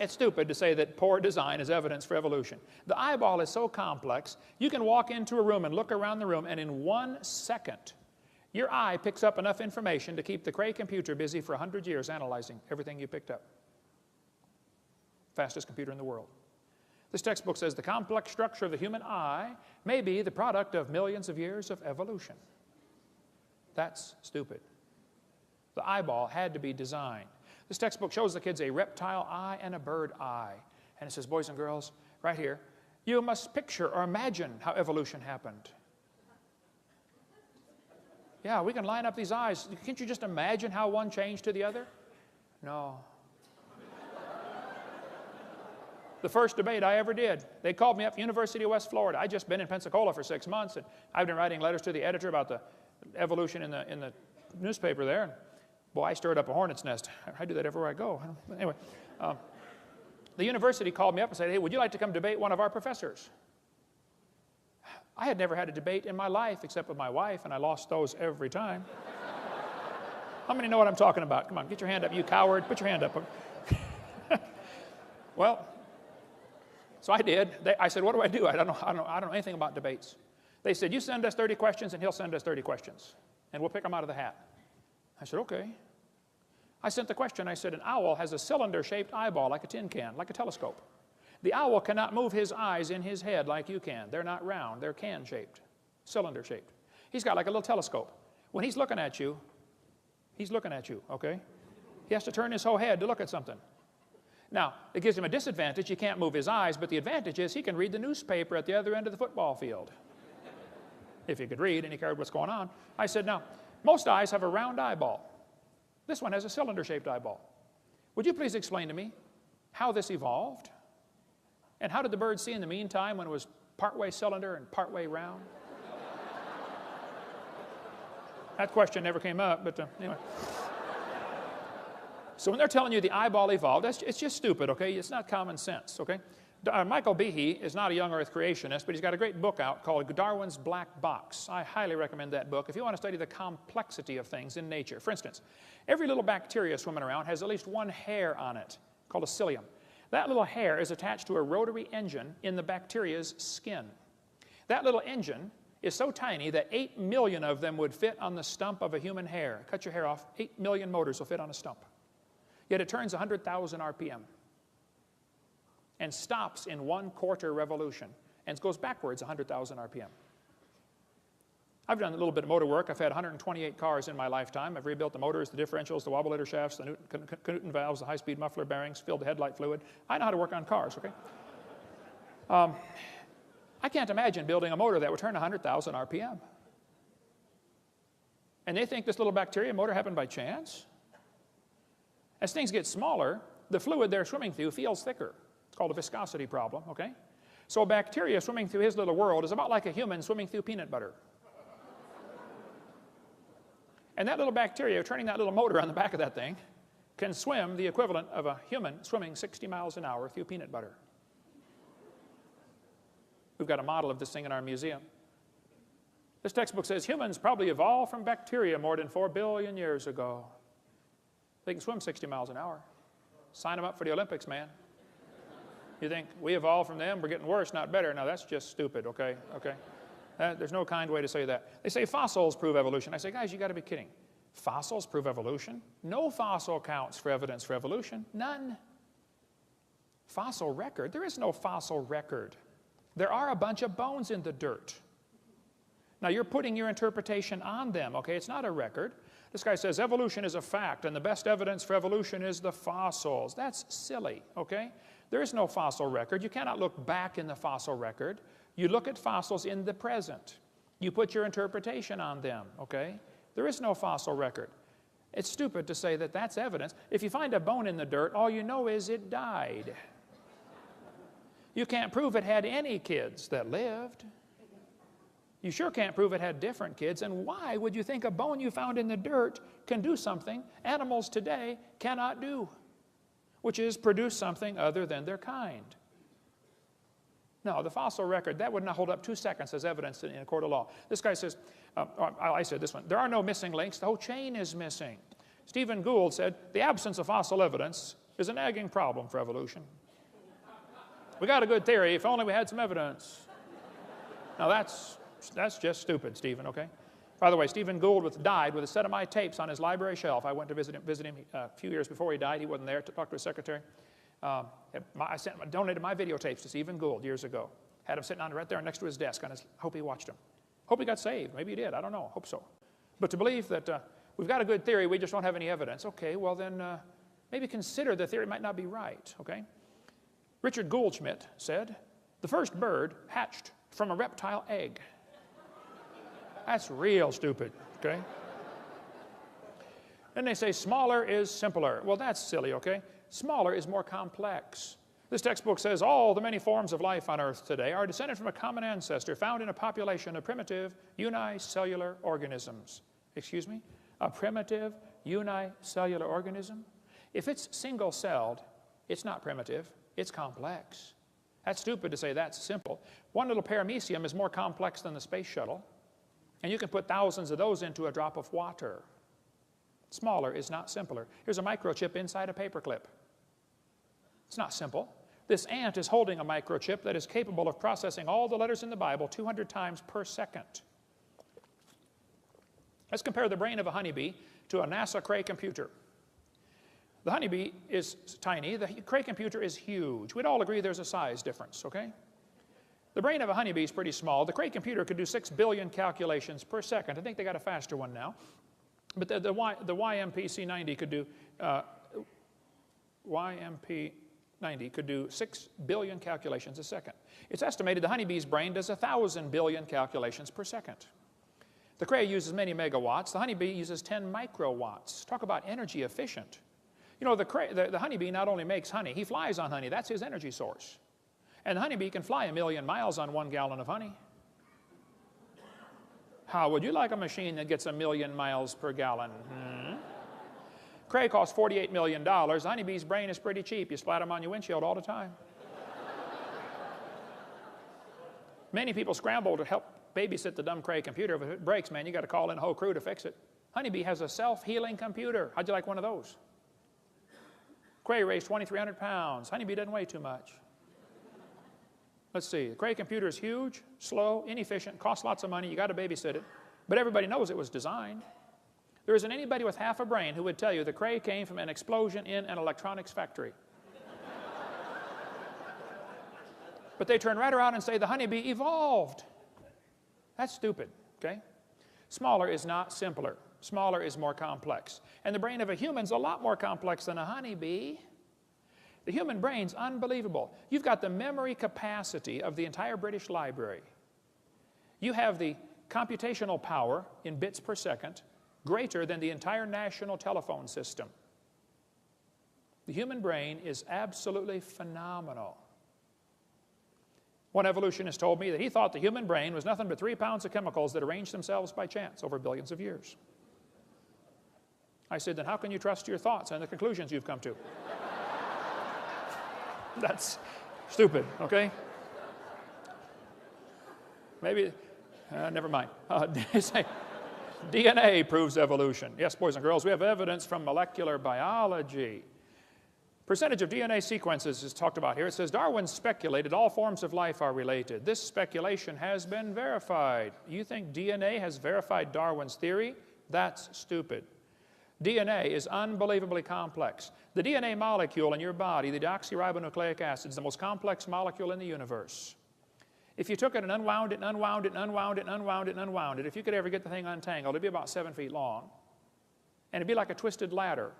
It's stupid to say that poor design is evidence for evolution. The eyeball is so complex, you can walk into a room and look around the room, and in 1 second, your eye picks up enough information to keep the Cray computer busy for 100 years analyzing everything you picked up. Fastest computer in the world. This textbook says the complex structure of the human eye may be the product of millions of years of evolution. That's stupid. The eyeball had to be designed. This textbook shows the kids a reptile eye and a bird eye. And it says, boys and girls, right here, you must picture or imagine how evolution happened. Yeah, we can line up these eyes. Can't you just imagine how one changed to the other? No. The first debate I ever did. They called me up, University of West Florida. I'd just been in Pensacola for 6 months, and I've been writing letters to the editor about the evolution in the newspaper there. And boy, I stirred up a hornet's nest. I do that everywhere I go. Anyway, the university called me up and said, hey, would you like to come debate one of our professors? I had never had a debate in my life except with my wife, and I lost those every time. How many know what I'm talking about? Come on, get your hand up, you coward. Put your hand up. Well, so I did. I said, what do I do? I don't know anything about debates. They said, you send us 30 questions, and he'll send us 30 questions, and we'll pick them out of the hat. I said, okay. I sent the question. I said, an owl has a cylinder-shaped eyeball like a tin can, like a telescope. The owl cannot move his eyes in his head like you can. They're not round. They're can-shaped, cylinder-shaped. He's got like a little telescope. When he's looking at you, okay? He has to turn his whole head to look at something. Now, it gives him a disadvantage. He can't move his eyes, but the advantage is he can read the newspaper at the other end of the football field. If he could read and he cared what's going on. I said, now, most eyes have a round eyeball. This one has a cylinder-shaped eyeball. Would you please explain to me how this evolved? And how did the bird see in the meantime when it was partway cylinder and partway round? That question never came up, but anyway. So when they're telling you the eyeball evolved, it's just stupid, okay? It's not common sense, okay? Michael Behe is not a young earth creationist, but he's got a great book out called Darwin's Black Box. I highly recommend that book if you want to study the complexity of things in nature. For instance, every little bacteria swimming around has at least one hair on it called a cilium. That little hair is attached to a rotary engine in the bacteria's skin. That little engine is so tiny that 8 million of them would fit on the stump of a human hair. Cut your hair off, 8 million motors will fit on a stump. Yet it turns 100,000 RPM and stops in 1/4 revolution and goes backwards 100,000 RPM. I've done a little bit of motor work. I've had 128 cars in my lifetime. I've rebuilt the motors, the differentials, the wobbler shafts, the Newton valves, the high-speed muffler bearings, filled the headlight fluid. I know how to work on cars, okay? I can't imagine building a motor that would turn 100,000 RPM. And they think this little bacteria motor happened by chance? As things get smaller, the fluid they're swimming through feels thicker. It's called a viscosity problem, okay? So a bacteria swimming through his little world is about like a human swimming through peanut butter. And that little bacteria, turning that little motor on the back of that thing, can swim the equivalent of a human swimming 60 miles an hour through peanut butter. We've got a model of this thing in our museum. This textbook says humans probably evolved from bacteria more than 4 billion years ago. They can swim 60 miles an hour. Sign them up for the Olympics, man. You think we evolved from them, we're getting worse, not better. Now that's just stupid, okay? Okay. There's no kind way to say that. They say fossils prove evolution. I say, guys, you got to be kidding. Fossils prove evolution? No fossil counts for evidence for evolution. None. Fossil record? There is no fossil record. There are a bunch of bones in the dirt. Now you're putting your interpretation on them, okay? It's not a record. This guy says evolution is a fact, and the best evidence for evolution is the fossils. That's silly, okay? There is no fossil record. You cannot look back in the fossil record. You look at fossils in the present. You put your interpretation on them, okay? There is no fossil record. It's stupid to say that that's evidence. If you find a bone in the dirt, all you know is it died. You can't prove it had any kids that lived. You sure can't prove it had different kids. And why would you think a bone you found in the dirt can do something animals today cannot do, which is produce something other than their kind? No, the fossil record, that would not hold up 2 seconds as evidence in a court of law. This guy says, I said this one, there are no missing links, the whole chain is missing. Stephen Gould said, the absence of fossil evidence is a nagging problem for evolution. We got a good theory, if only we had some evidence. Now that's just stupid, Stephen, okay? By the way, Stephen Gould died with a set of my tapes on his library shelf. I went to visit him a few years before he died. He wasn't there to talk to his secretary. I donated my videotapes to Stephen Gould years ago. Had him sitting on right there next to his desk. Hope he watched them. Hope he got saved. Maybe he did. I don't know. Hope so. But to believe that we've got a good theory, we just don't have any evidence. Okay, well then maybe consider the theory might not be right, okay? Richard Goldschmidt said, the first bird hatched from a reptile egg. That's real stupid, okay? Then they say smaller is simpler. Well, that's silly, okay? Smaller is more complex. This textbook says all the many forms of life on Earth today are descended from a common ancestor found in a population of primitive unicellular organisms. Excuse me? A primitive unicellular organism? If it's single-celled, it's not primitive, it's complex. That's stupid to say that's simple. One little paramecium is more complex than the space shuttle, and you can put thousands of those into a drop of water. Smaller is not simpler. Here's a microchip inside a paperclip. It's not simple. This ant is holding a microchip that is capable of processing all the letters in the Bible 200 times per second. Let's compare the brain of a honeybee to a NASA Cray computer. The honeybee is tiny. The Cray computer is huge. We'd all agree there's a size difference, okay? The brain of a honeybee is pretty small. The Cray computer could do 6 billion calculations per second. I think they got a faster one now. But the YMPC-90 could do, YMP-90 could do 6 billion calculations a second. It's estimated the honeybee's brain does 1,000 billion calculations per second. The Cray uses many megawatts. The honeybee uses 10 microwatts. Talk about energy efficient. You know, the honeybee not only makes honey, he flies on honey. That's his energy source. And the honeybee can fly 1,000,000 miles on 1 gallon of honey. How would you like a machine that gets 1,000,000 miles per gallon? Cray costs $48 million. The honeybee's brain is pretty cheap. You splat them on your windshield all the time. Many people scramble to help babysit the dumb Cray computer. If it breaks, man, you got to call in a whole crew to fix it. Honeybee has a self-healing computer. How'd you like one of those? Cray weighs 2,300 pounds. Honeybee doesn't weigh too much. Let's see. The Cray computer is huge, slow, inefficient, costs lots of money. You got to babysit it. But everybody knows it was designed. There isn't anybody with half a brain who would tell you the Cray came from an explosion in an electronics factory. But they turn right around and say the honeybee evolved. That's stupid, okay? Smaller is not simpler. Smaller is more complex. And the brain of a human's a lot more complex than a honeybee. The human brain's unbelievable. You've got the memory capacity of the entire British Library. You have the computational power in bits per second greater than the entire national telephone system. The human brain is absolutely phenomenal. One evolutionist told me that he thought the human brain was nothing but 3 pounds of chemicals that arranged themselves by chance over billions of years. I said, then how can you trust your thoughts and the conclusions you've come to? That's stupid, okay? Maybe, never mind. DNA proves evolution. Yes, boys and girls, we have evidence from molecular biology. Percentage of DNA sequences is talked about here. It says Darwin speculated all forms of life are related. This speculation has been verified. You think DNA has verified Darwin's theory? That's stupid. DNA is unbelievably complex. The DNA molecule in your body, the deoxyribonucleic acid, is the most complex molecule in the universe. If you took it and unwound it and unwound it and unwound it and unwound it and unwound it, if you could ever get the thing untangled, it'd be about 7 feet long. And it'd be like a twisted ladder.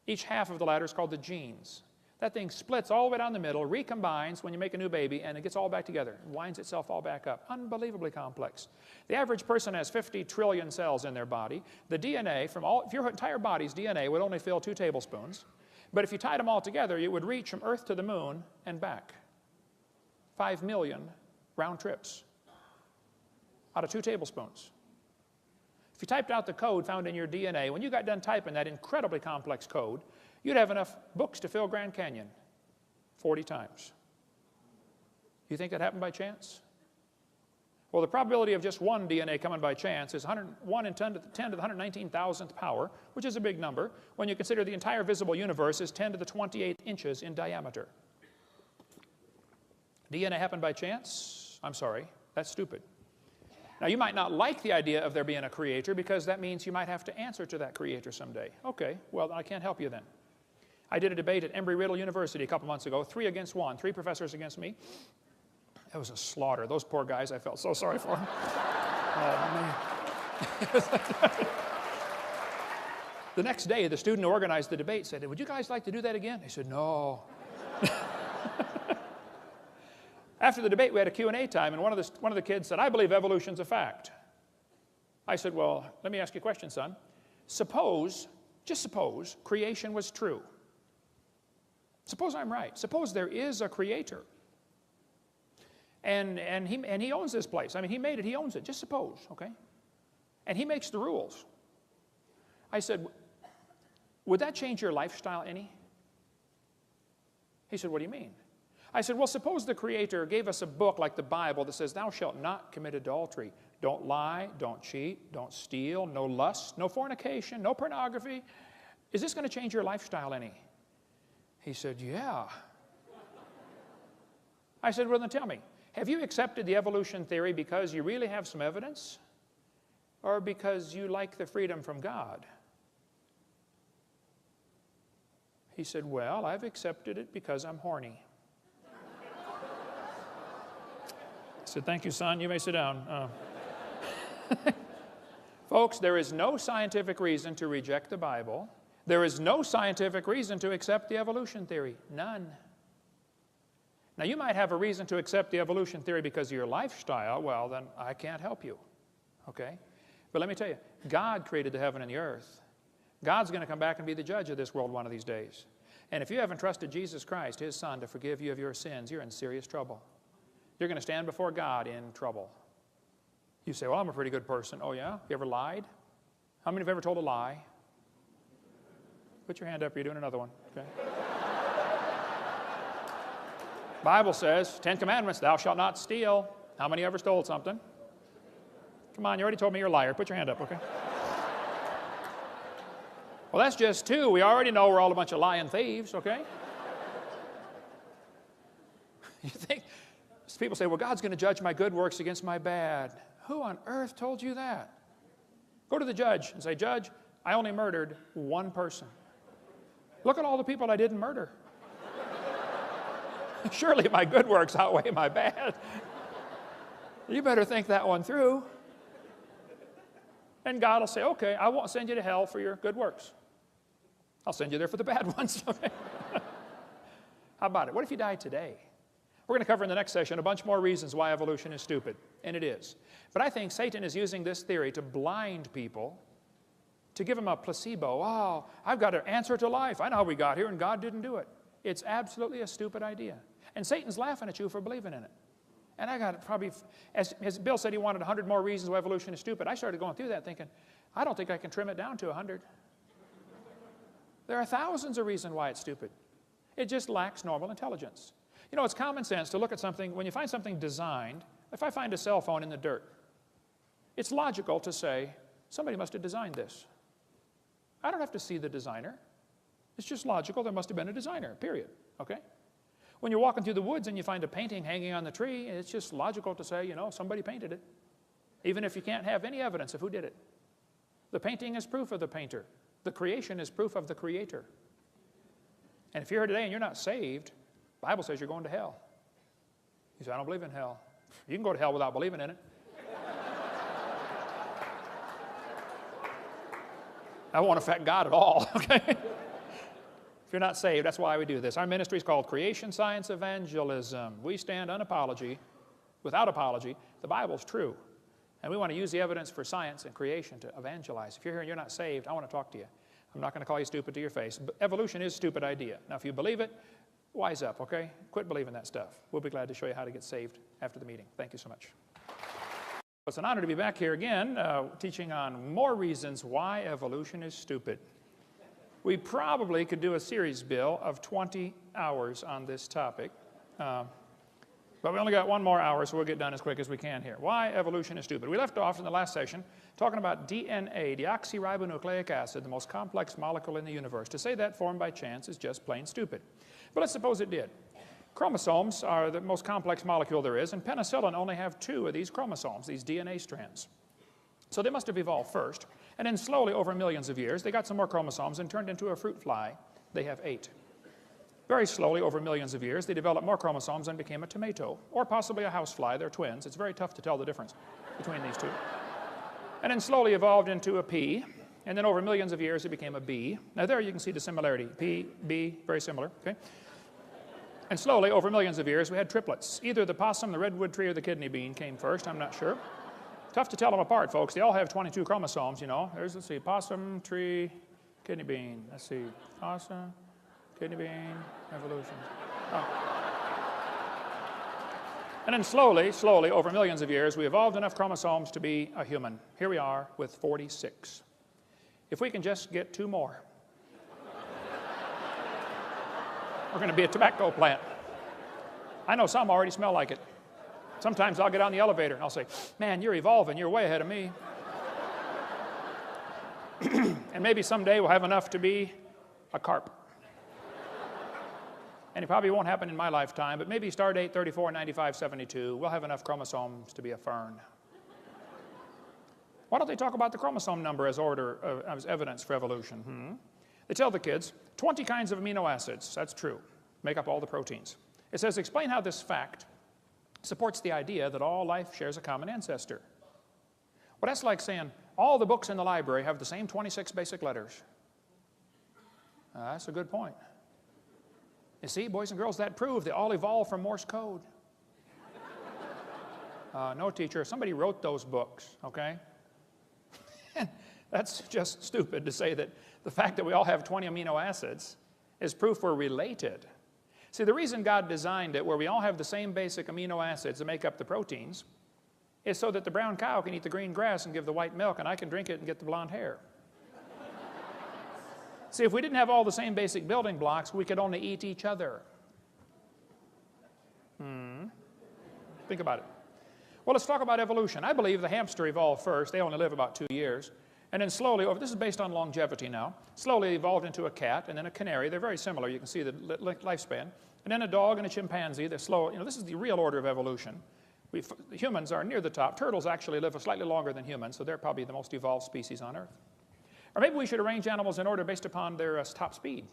Each half of the ladder is called the genes. That thing splits all the way down the middle, recombines when you make a new baby, and it gets all back together, and winds itself all back up. Unbelievably complex. The average person has 50 trillion cells in their body. The DNA from all, if your entire body's DNA would only fill 2 tablespoons, but if you tied them all together, it would reach from Earth to the moon and back. 5 million round trips out of 2 tablespoons. If you typed out the code found in your DNA, when you got done typing that incredibly complex code, you'd have enough books to fill Grand Canyon 40 times. You think that happened by chance? Well, the probability of just one DNA coming by chance is 1 in 10 to the 119,000th power, which is a big number, when you consider the entire visible universe is 10 to the 28th inches in diameter. DNA happened by chance? I'm sorry, that's stupid. Now, you might not like the idea of there being a creator because that means you might have to answer to that creator someday. Okay, well, I can't help you then. I did a debate at Embry-Riddle University a couple months ago, 3 against 1, 3 professors against me. It was a slaughter. Those poor guys, I felt so sorry for them. Oh, man. The next day, the student who organized the debate said, would you guys like to do that again? I said, no. After the debate, we had a Q&A time, and one of the kids said, I believe evolution's a fact. I said, well, let me ask you a question, son. Suppose, just suppose, creation was true. Suppose I'm right. Suppose there is a creator. And he owns this place. I mean, he made it. He owns it. Just suppose, okay? And he makes the rules. I said, would that change your lifestyle any? He said, what do you mean? I said, well, suppose the Creator gave us a book like the Bible that says, thou shalt not commit adultery. Don't lie, don't cheat, don't steal, no lust, no fornication, no pornography. Is this going to change your lifestyle any? He said, yeah. I said, well, then tell me, have you accepted the evolution theory because you really have some evidence, or because you like the freedom from God? He said, well, I've accepted it because I'm horny. I said, thank you, son. You may sit down. Folks, there is no scientific reason to reject the Bible. There is no scientific reason to accept the evolution theory. None. Now, you might have a reason to accept the evolution theory because of your lifestyle. Well, then I can't help you. Okay? But let me tell you, God created the heaven and the earth. God's going to come back and be the judge of this world one of these days. And if you haven't trusted Jesus Christ, His Son, to forgive you of your sins, you're in serious trouble. You're going to stand before God in trouble. You say, well, I'm a pretty good person. Oh, yeah? You ever lied? How many have ever told a lie? Put your hand up. You're doing another one. Okay. Bible says, 10 Commandments, thou shalt not steal. How many ever stole something? Come on, you already told me you're a liar. Put your hand up, okay? Well, that's just 2. We already know we're all a bunch of lying thieves, okay? You think, people say, well, God's going to judge my good works against my bad. Who on earth told you that? Go to the judge and say, Judge, I only murdered 1 person. Look at all the people I didn't murder. Surely my good works outweigh my bad. You better think that one through. And God will say, okay, I won't send you to hell for your good works. I'll send you there for the bad ones. How about it? What if you died today? We're going to cover in the next session a bunch more reasons why evolution is stupid, and it is. But I think Satan is using this theory to blind people, to give them a placebo. Oh, I've got an answer to life. I know how we got here, and God didn't do it. It's absolutely a stupid idea. And Satan's laughing at you for believing in it. And I got probably, as Bill said he wanted 100 more reasons why evolution is stupid. I started going through that thinking, I don't think I can trim it down to 100. There are thousands of reasons why it's stupid. It just lacks normal intelligence. You know, it's common sense to look at something, when you find something designed, if I find a cell phone in the dirt, it's logical to say, somebody must have designed this. I don't have to see the designer. It's just logical, there must have been a designer, period, okay? When you're walking through the woods and you find a painting hanging on the tree, it's just logical to say, you know, somebody painted it, even if you can't have any evidence of who did it. The painting is proof of the painter. The creation is proof of the Creator. And if you're here today and you're not saved, the Bible says you're going to hell. You say, I don't believe in hell. You can go to hell without believing in it. That won't affect God at all, okay? If you're not saved, that's why we do this. Our ministry is called Creation Science Evangelism. We stand without apology. The Bible's true. And we want to use the evidence for science and creation to evangelize. If you're here and you're not saved, I want to talk to you. I'm not going to call you stupid to your face. But evolution is a stupid idea. Now, if you believe it, wise up, okay? Quit believing that stuff. We'll be glad to show you how to get saved after the meeting. Thank you so much. It's an honor to be back here again, teaching on more reasons why evolution is stupid. We probably could do a series, Bill, of 20 hours on this topic. But we only got 1 more hour, so we'll get done as quick as we can here. Why evolution is stupid. We left off in the last session talking about DNA, deoxyribonucleic acid, the most complex molecule in the universe. To say that formed by chance is just plain stupid. But let's suppose it did. Chromosomes are the most complex molecule there is, and penicillin only have 2 of these chromosomes, these DNA strands. So they must have evolved first, and then slowly over millions of years, they got some more chromosomes and turned into a fruit fly. They have 8. Very slowly, over millions of years, they developed more chromosomes and became a tomato, or possibly a housefly. They're twins. It's very tough to tell the difference between these 2. And then slowly evolved into a pea, and then over millions of years, it became a bee. Now there you can see the similarity. Pea, bee, very similar, okay? And slowly, over millions of years, we had triplets. Either the possum, the redwood tree, or the kidney bean came first. I'm not sure. Tough to tell them apart, folks. They all have 22 chromosomes, you know. There's, let's see, possum, tree, kidney bean. Let's see, possum, kidney bean, evolution. Oh. And then slowly, over millions of years, we evolved enough chromosomes to be a human. Here we are with 46. If we can just get 2 more, we're going to be a tobacco plant. I know some already smell like it. Sometimes I'll get on the elevator and I'll say, man, you're evolving, you're way ahead of me. And maybe someday we'll have enough to be a carp. And it probably won't happen in my lifetime, but maybe star date 349572, we'll have enough chromosomes to be a fern. Why don't they talk about the chromosome number as evidence for evolution? They tell the kids 20 kinds of amino acids, that's true, make up all the proteins. It says, explain how this fact supports the idea that all life shares a common ancestor. Well, that's like saying all the books in the library have the same 26 basic letters. That's a good point. You see, boys and girls, that proves they all evolved from Morse code. No, teacher, somebody wrote those books, okay? That's just stupid to say that the fact that we all have 20 amino acids is proof we're related. See, the reason God designed it where we all have the same basic amino acids that make up the proteins is so that the brown cow can eat the green grass and give the white milk, and I can drink it and get the blonde hair. See, if we didn't have all the same basic building blocks, we could only eat each other. Think about it. Well, let's talk about evolution. I believe the hamster evolved first. They only live about 2 years. And then slowly, this is based on longevity now, slowly evolved into a cat and then a canary. They're very similar. You can see the lifespan. And then a dog and a chimpanzee. They're slow. You know, this is the real order of evolution. Humans are near the top. Turtles actually live slightly longer than humans, so they're probably the most evolved species on Earth. Or maybe we should arrange animals in order based upon their top speed.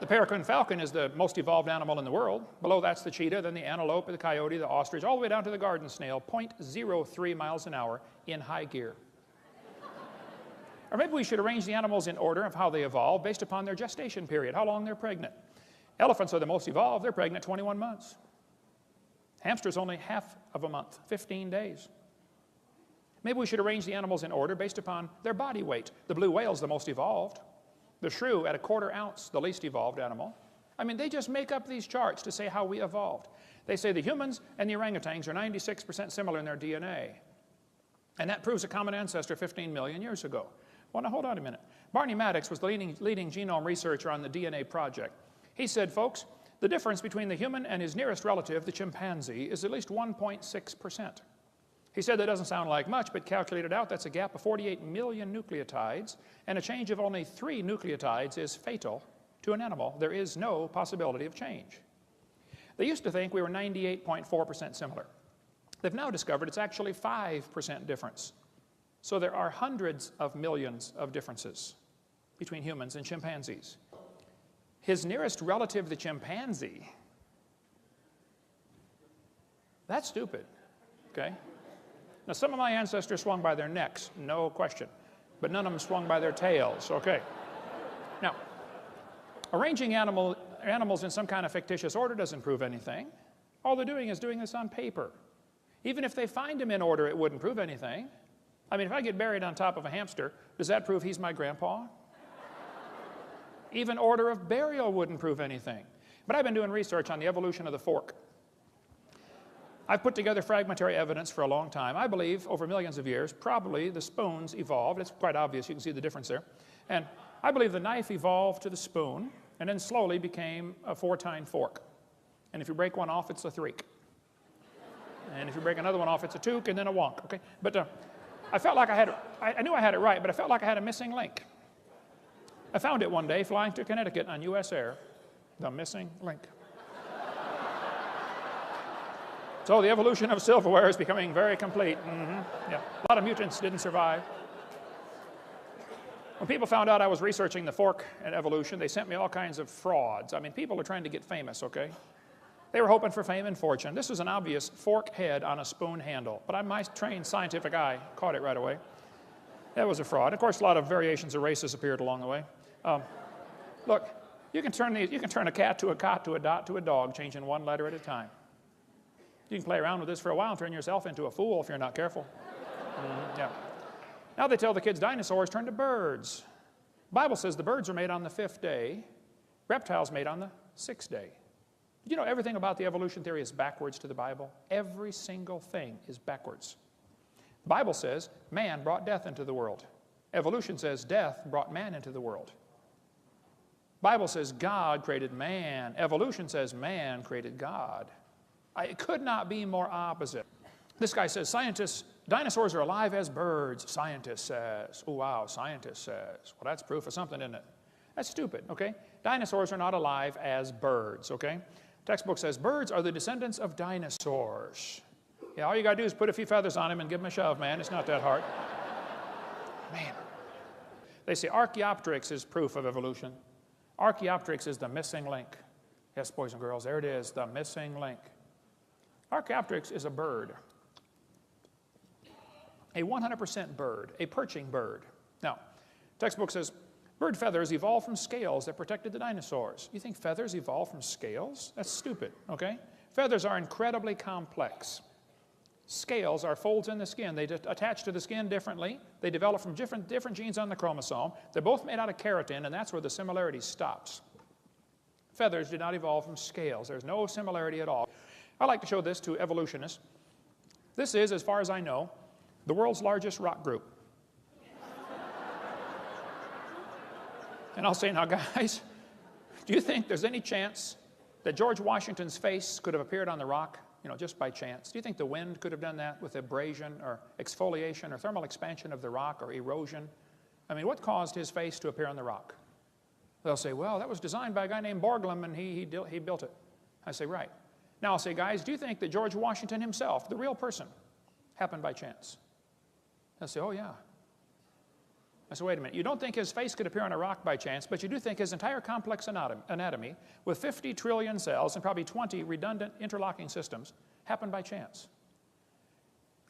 The peregrine falcon is the most evolved animal in the world. Below that's the cheetah, then the antelope, the coyote, the ostrich, all the way down to the garden snail, 0.03 miles an hour in high gear. Or maybe we should arrange the animals in order of how they evolved based upon their gestation period, how long they're pregnant. Elephants are the most evolved. They're pregnant 21 months. Hamsters only half of a month, 15 days. Maybe we should arrange the animals in order based upon their body weight. The blue whale's the most evolved. The shrew at 1/4 ounce, the least evolved animal. I mean, they just make up these charts to say how we evolved. They say the humans and the orangutans are 96% similar in their DNA. And that proves a common ancestor 15 million years ago. Well, now hold on a minute. Barney Maddox was the leading genome researcher on the DNA project. He said, folks, the difference between the human and his nearest relative, the chimpanzee, is at least 1.6%. He said that doesn't sound like much, but calculated out, that's a gap of 48 million nucleotides, and a change of only 3 nucleotides is fatal to an animal. There is no possibility of change. They used to think we were 98.4% similar. They've now discovered it's actually 5% difference. So there are hundreds of millions of differences between humans and chimpanzees. His nearest relative, the chimpanzee, that's stupid, okay? Now, some of my ancestors swung by their necks, no question, but none of them swung by their tails, okay? Now, arranging animals in some kind of fictitious order doesn't prove anything. All they're doing is doing this on paper. Even if they find them in order, it wouldn't prove anything. I mean, if I get buried on top of a hamster, does that prove he's my grandpa? Even order of burial wouldn't prove anything. But I've been doing research on the evolution of the fork. I've put together fragmentary evidence for a long time. I believe over millions of years, probably the spoons evolved. It's quite obvious. You can see the difference there. And I believe the knife evolved to the spoon and then slowly became a 4-tine fork. And if you break one off, it's a threek. And if you break another one off, it's a took and then a wonk. Okay? But I felt like I knew I had it right, but I felt like I had a missing link. I found it one day flying to Connecticut on U.S. Air, the missing link. So the evolution of silverware is becoming very complete. Yeah. A lot of mutants didn't survive. When people found out I was researching the fork and evolution, they sent me all kinds of frauds. I mean, people are trying to get famous, okay? They were hoping for fame and fortune. This was an obvious fork head on a spoon handle, but my trained scientific eye caught it right away. That was a fraud. Of course, a lot of variations of races appeared along the way. Look, you can turn a cat to a cot to a dot to a dog, changing one letter at a time. You can play around with this for a while and turn yourself into a fool if you're not careful. Yeah. Now they tell the kids dinosaurs turned to birds. The Bible says the birds were made on the 5th day, Reptiles made on the 6th day. Did you know everything about the evolution theory is backwards to the Bible? Every single thing is backwards. The Bible says man brought death into the world. Evolution says death brought man into the world. The Bible says God created man. Evolution says man created God. It could not be more opposite. This guy says dinosaurs are alive as birds, scientist says. Oh, wow, scientist says. Well, that's proof of something, isn't it? That's stupid, okay? Dinosaurs are not alive as birds, okay? Textbook says birds are the descendants of dinosaurs. Yeah, all you got to do is put a few feathers on him and give him a shove, man. It's not that hard. Man. They say Archaeopteryx is proof of evolution. Archaeopteryx is the missing link. Yes, boys and girls, there it is, the missing link. Archaeopteryx is a bird. A 100% bird, a perching bird. Now, textbook says bird feathers evolved from scales that protected the dinosaurs. You think feathers evolved from scales? That's stupid, okay? Feathers are incredibly complex. Scales are folds in the skin. They attach to the skin differently. They develop from different genes on the chromosome. They're both made out of keratin, and that's where the similarity stops. Feathers did not evolve from scales. There's no similarity at all. I like to show this to evolutionists. This is, as far as I know, the world's largest rock group. And I'll say, now guys, do you think there's any chance that George Washington's face could have appeared on the rock, just by chance? Do you think the wind could have done that with abrasion or exfoliation or thermal expansion of the rock or erosion? I mean, what caused his face to appear on the rock? They'll say, well, that was designed by a guy named Borglum and he built it. I say, right. Now I'll say, guys, do you think that George Washington himself, the real person, happened by chance? They'll say, oh yeah. I said, wait a minute, you don't think his face could appear on a rock by chance, but you do think his entire complex anatomy, with 50 trillion cells and probably 20 redundant interlocking systems, happened by chance.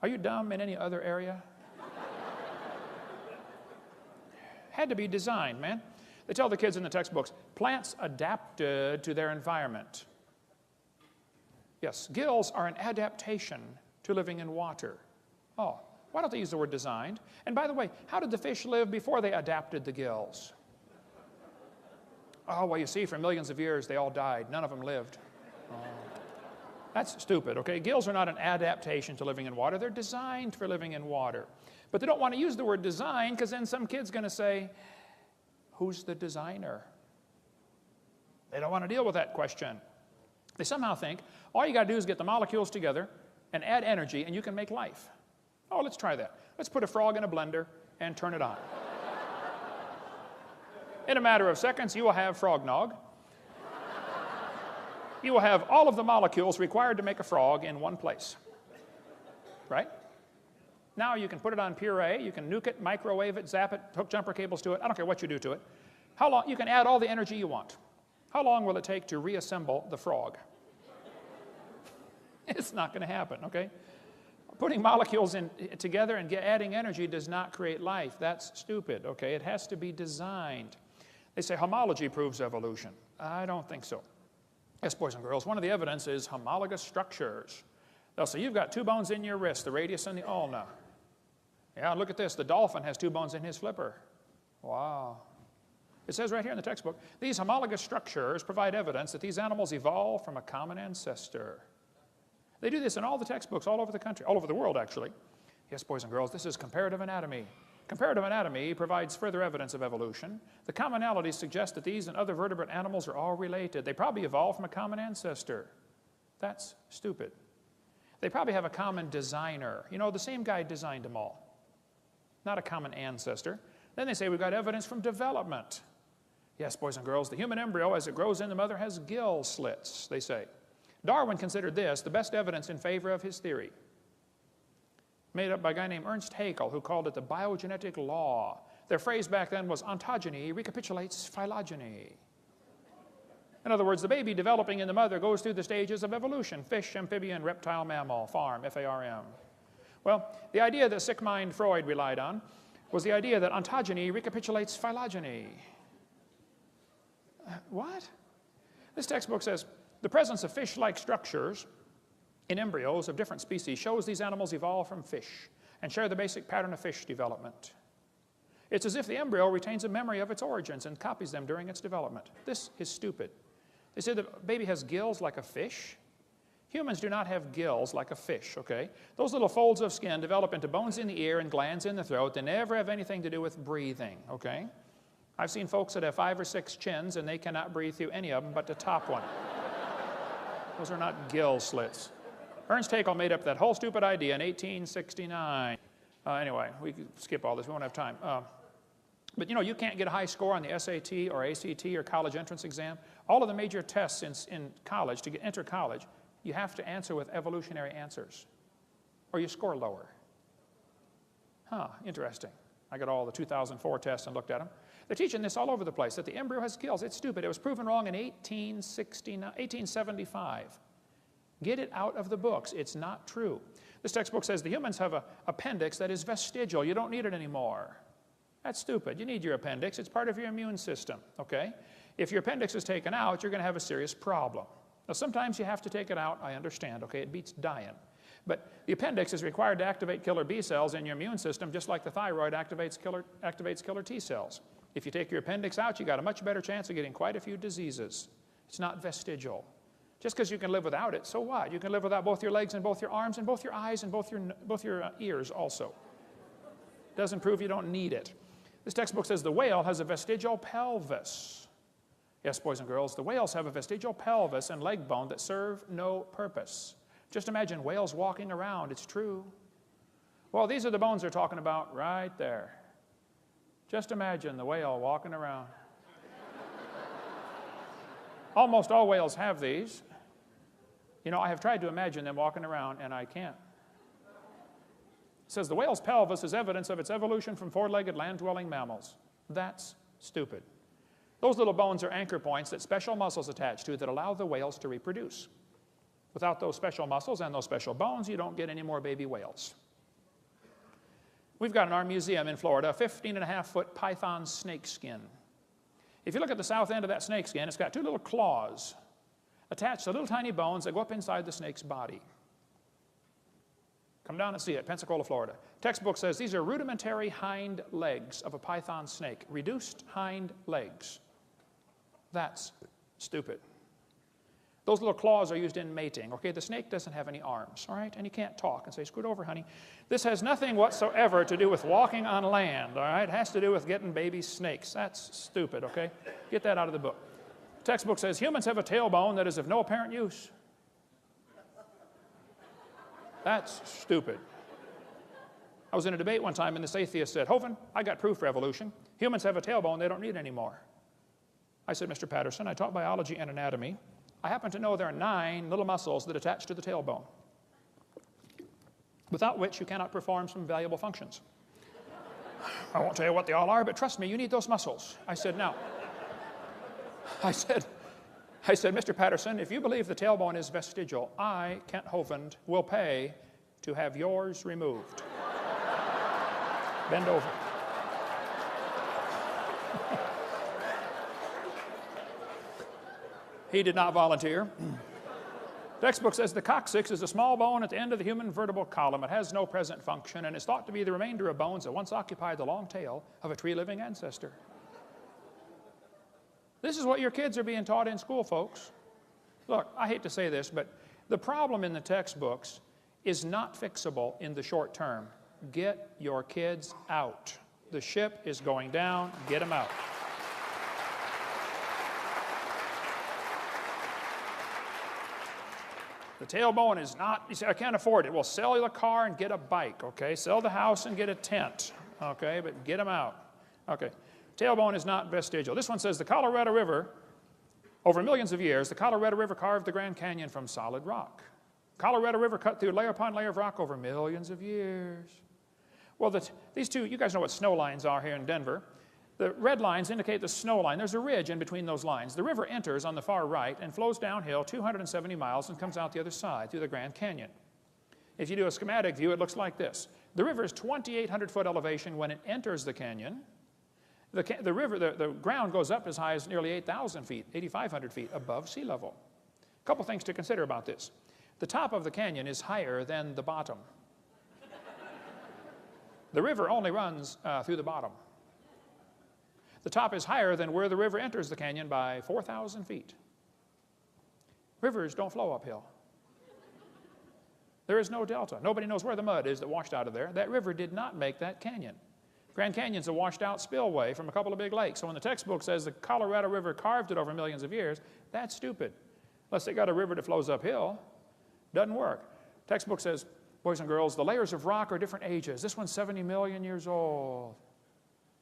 Are you dumb in any other area? Had to be designed, man. They tell the kids in the textbooks, plants adapted to their environment. Yes, gills are an adaptation to living in water. Oh. Why don't they use the word designed? And by the way, how did the fish live before they adapted the gills? Oh, well, you see, for millions of years, they all died. None of them lived. Oh. That's stupid, okay? Gills are not an adaptation to living in water. They're designed for living in water. But they don't want to use the word design because then some kid's going to say, who's the designer? They don't want to deal with that question. They somehow think all you got to do is get the molecules together and add energy and you can make life. Oh, let's try that. Let's put a frog in a blender and turn it on. In a matter of seconds, you will have frog-nog. You will have all of the molecules required to make a frog in one place. Right? Now you can put it on puree, you can nuke it, microwave it, zap it, hook jumper cables to it. I don't care what you do to it. How long? You can add all the energy you want. How long will it take to reassemble the frog? It's not going to happen, okay? Putting molecules together and adding energy does not create life. That's stupid, okay? It has to be designed. They say homology proves evolution. I don't think so. Yes, boys and girls, one of the evidence is homologous structures. They'll say, you've got 2 bones in your wrist, the radius and the ulna. Yeah, look at this. The dolphin has 2 bones in his flipper. Wow. It says right here in the textbook, these homologous structures provide evidence that these animals evolved from a common ancestor. They do this in all the textbooks all over the country, all over the world, actually. Yes, boys and girls, this is comparative anatomy. Comparative anatomy provides further evidence of evolution. The commonalities suggest that these and other vertebrate animals are all related. They probably evolved from a common ancestor. That's stupid. They probably have a common designer. The same guy designed them all. Not a common ancestor. Then they say we've got evidence from development. Yes, boys and girls, the human embryo, as it grows in the mother, has gill slits, they say. Darwin considered this the best evidence in favor of his theory, made up by a guy named Ernst Haeckel, who called it the biogenetic law. Their phrase back then was ontogeny recapitulates phylogeny. In other words, the baby developing in the mother goes through the stages of evolution: fish, amphibian, reptile, mammal, farm, F-A-R-M. Well, the idea that sick mind Freud relied on was the idea that ontogeny recapitulates phylogeny. What? This textbook says, the presence of fish-like structures in embryos of different species shows these animals evolved from fish and share the basic pattern of fish development. It's as if the embryo retains a memory of its origins and copies them during its development. This is stupid. They say the baby has gills like a fish. Humans do not have gills like a fish, okay? Those little folds of skin develop into bones in the ear and glands in the throat. They never have anything to do with breathing, okay? I've seen folks that have 5 or 6 chins and they cannot breathe through any of them but the top one. Those are not gill slits. Ernst Haeckel made up that whole stupid idea in 1869. Anyway, we can skip all this. We won't have time. But you know, you can't get a high score on the SAT or ACT or college entrance exam. All of the major tests in college, to enter college, you have to answer with evolutionary answers, or you score lower. Huh, interesting. I got all the 2004 tests and looked at them. They're teaching this all over the place, that the embryo has gills. It's stupid. It was proven wrong in 1875. Get it out of the books. It's not true. This textbook says the humans have an appendix that is vestigial. You don't need it anymore. That's stupid. You need your appendix. It's part of your immune system, okay? If your appendix is taken out, you're going to have a serious problem. Now, sometimes you have to take it out. I understand, okay? It beats dying. But the appendix is required to activate killer B cells in your immune system, just like the thyroid activates killer T cells. If you take your appendix out, you got a much better chance of getting quite a few diseases. It's not vestigial. Just because you can live without it, so what? You can live without both your legs and both your arms and both your eyes and both your ears also. Doesn't prove you don't need it. This textbook says the whale has a vestigial pelvis. Yes, boys and girls, the whales have a vestigial pelvis and leg bone that serve no purpose. Just imagine whales walking around. It's true. Well, these are the bones they're talking about right there. Just imagine the whale walking around. Almost all whales have these. You know, I have tried to imagine them walking around, and I can't. It says the whale's pelvis is evidence of its evolution from 4-legged land-dwelling mammals. That's stupid. Those little bones are anchor points that special muscles attach to that allow the whales to reproduce. Without those special muscles and those special bones, you don't get any more baby whales. We've got in our museum in Florida a 15.5-foot python snake skin. If you look at the south end of that snake skin, it's got 2 little claws attached to little tiny bones that go up inside the snake's body. Come down and see it, Pensacola, Florida. Textbook says these are rudimentary hind legs of a python snake, reduced hind legs. That's stupid. Those little claws are used in mating, okay? The snake doesn't have any arms, all right? And you can't talk and say, scoot over, honey. This has nothing whatsoever to do with walking on land, all right? It has to do with getting baby snakes. That's stupid, okay? Get that out of the book. Textbook says humans have a tailbone that is of no apparent use. That's stupid. I was in a debate one time and this atheist said, Hovind, I got proof for evolution. Humans have a tailbone they don't need anymore. I said, Mr. Patterson, I taught biology and anatomy. I happen to know there are 9 little muscles that attach to the tailbone, without which you cannot perform some valuable functions. I won't tell you what they all are, but trust me, you need those muscles. I said, now, I said, Mr. Patterson, if you believe the tailbone is vestigial, I, Kent Hovind, will pay to have yours removed. Bend over. He did not volunteer. Textbook says the coccyx is a small bone at the end of the human vertebral column. It has no present function and is thought to be the remainder of bones that once occupied the long tail of a tree-living ancestor. This is what your kids are being taught in school, folks. Look, I hate to say this, but the problem in the textbooks is not fixable in the short term. Get your kids out. The ship is going down. Get them out. The tailbone is not, you say, I can't afford it. Well, sell the car and get a bike, okay? Sell the house and get a tent, okay? But get them out. Okay. Tailbone is not vestigial. This one says the Colorado River, over millions of years, the Colorado River carved the Grand Canyon from solid rock. Colorado River cut through layer upon layer of rock over millions of years. Well, these two, you guys know what snow lines are here in Denver. The red lines indicate the snow line. There's a ridge in between those lines. The river enters on the far right and flows downhill 270 miles and comes out the other side through the Grand Canyon. If you do a schematic view, it looks like this. The river is 2,800-foot elevation when it enters the canyon. The ground goes up as high as nearly 8,000 feet, 8,500 feet above sea level. A couple things to consider about this. The top of the canyon is higher than the bottom. The river only runs through the bottom. The top is higher than where the river enters the canyon by 4,000 feet. Rivers don't flow uphill. There is no delta. Nobody knows where the mud is that washed out of there. That river did not make that canyon. Grand Canyon's a washed out spillway from a couple of big lakes. So when the textbook says the Colorado River carved it over millions of years, that's stupid. Unless they got a river that flows uphill, doesn't work. Textbook says, boys and girls, the layers of rock are different ages. This one's 70 million years old.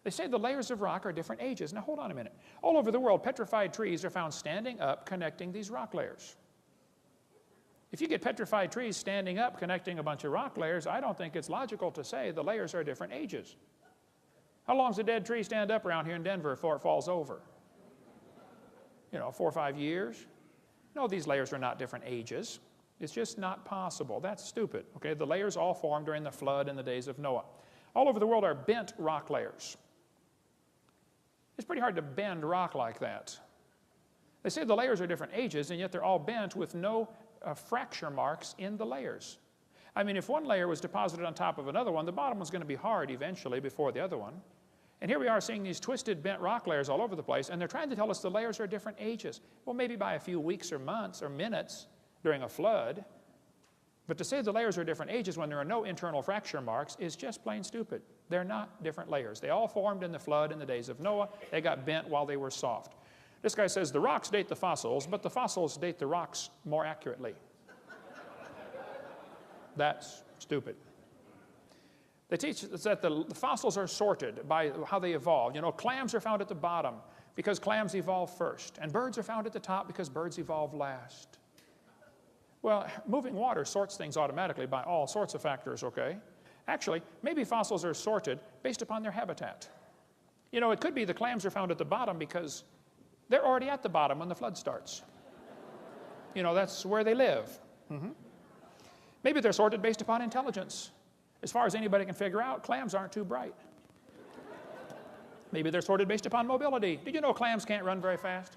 They say the layers of rock are different ages. Now hold on a minute. All over the world, petrified trees are found standing up connecting these rock layers. If you get petrified trees standing up connecting a bunch of rock layers, I don't think it's logical to say the layers are different ages. How long does a dead tree stand up around here in Denver before it falls over? 4 or 5 years? No, these layers are not different ages. It's just not possible. That's stupid. Okay, the layers all formed during the flood in the days of Noah. All over the world are bent rock layers. It's pretty hard to bend rock like that. They say the layers are different ages, and yet they're all bent with no fracture marks in the layers. I mean, if one layer was deposited on top of another one, the bottom one's going to be hard eventually before the other one. And here we are seeing these twisted, bent rock layers all over the place, and they're trying to tell us the layers are different ages. Well, maybe by a few weeks or months or minutes during a flood. But to say the layers are different ages when there are no internal fracture marks is just plain stupid. They're not different layers. They all formed in the flood in the days of Noah. They got bent while they were soft. This guy says the rocks date the fossils, but the fossils date the rocks more accurately. That's stupid. They teach us that the fossils are sorted by how they evolved. Clams are found at the bottom because clams evolved first, and birds are found at the top because birds evolved last. Well, moving water sorts things automatically by all sorts of factors, okay? Actually, maybe fossils are sorted based upon their habitat. It could be the clams are found at the bottom because they're already at the bottom when the flood starts. That's where they live. Maybe they're sorted based upon intelligence. As far as anybody can figure out, clams aren't too bright. Maybe they're sorted based upon mobility. Did you know clams can't run very fast?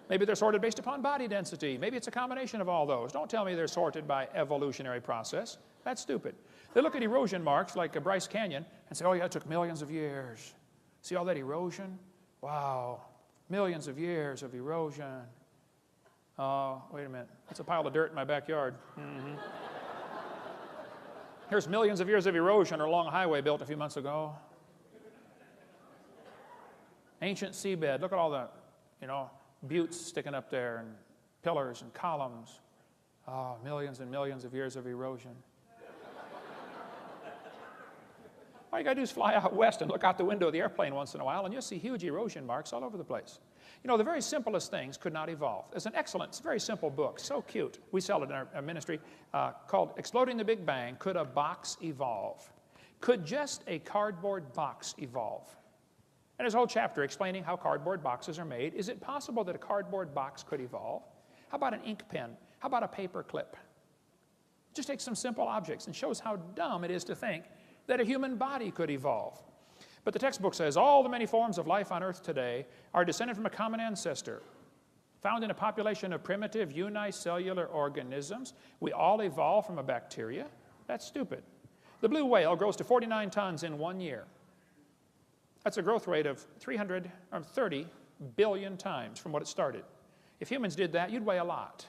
Maybe they're sorted based upon body density. Maybe it's a combination of all those. Don't tell me they're sorted by evolutionary process. That's stupid. They look at erosion marks like Bryce Canyon and say, oh yeah, it took millions of years. See all that erosion? Wow, millions of years of erosion. Oh, wait a minute. That's a pile of dirt in my backyard. Here's millions of years of erosion along a highway built a few months ago. Ancient seabed. Look at all the, buttes sticking up there and pillars and columns. Oh, millions and millions of years of erosion. All you got to do is fly out west and look out the window of the airplane once in a while, and you'll see huge erosion marks all over the place. The very simplest things could not evolve. There's an excellent, very simple book, so cute. We sell it in our ministry, called Exploding the Big Bang, Could a Box Evolve? Could just a cardboard box evolve? And there's a whole chapter explaining how cardboard boxes are made. Is it possible that a cardboard box could evolve? How about an ink pen? How about a paper clip? Just take some simple objects and shows how dumb it is to think that a human body could evolve. But the textbook says all the many forms of life on Earth today are descended from a common ancestor, found in a population of primitive unicellular organisms. We all evolved from a bacteria. That's stupid. The blue whale grows to 49 tons in 1 year. That's a growth rate of 330 billion times from what it started. If humans did that, you'd weigh a lot.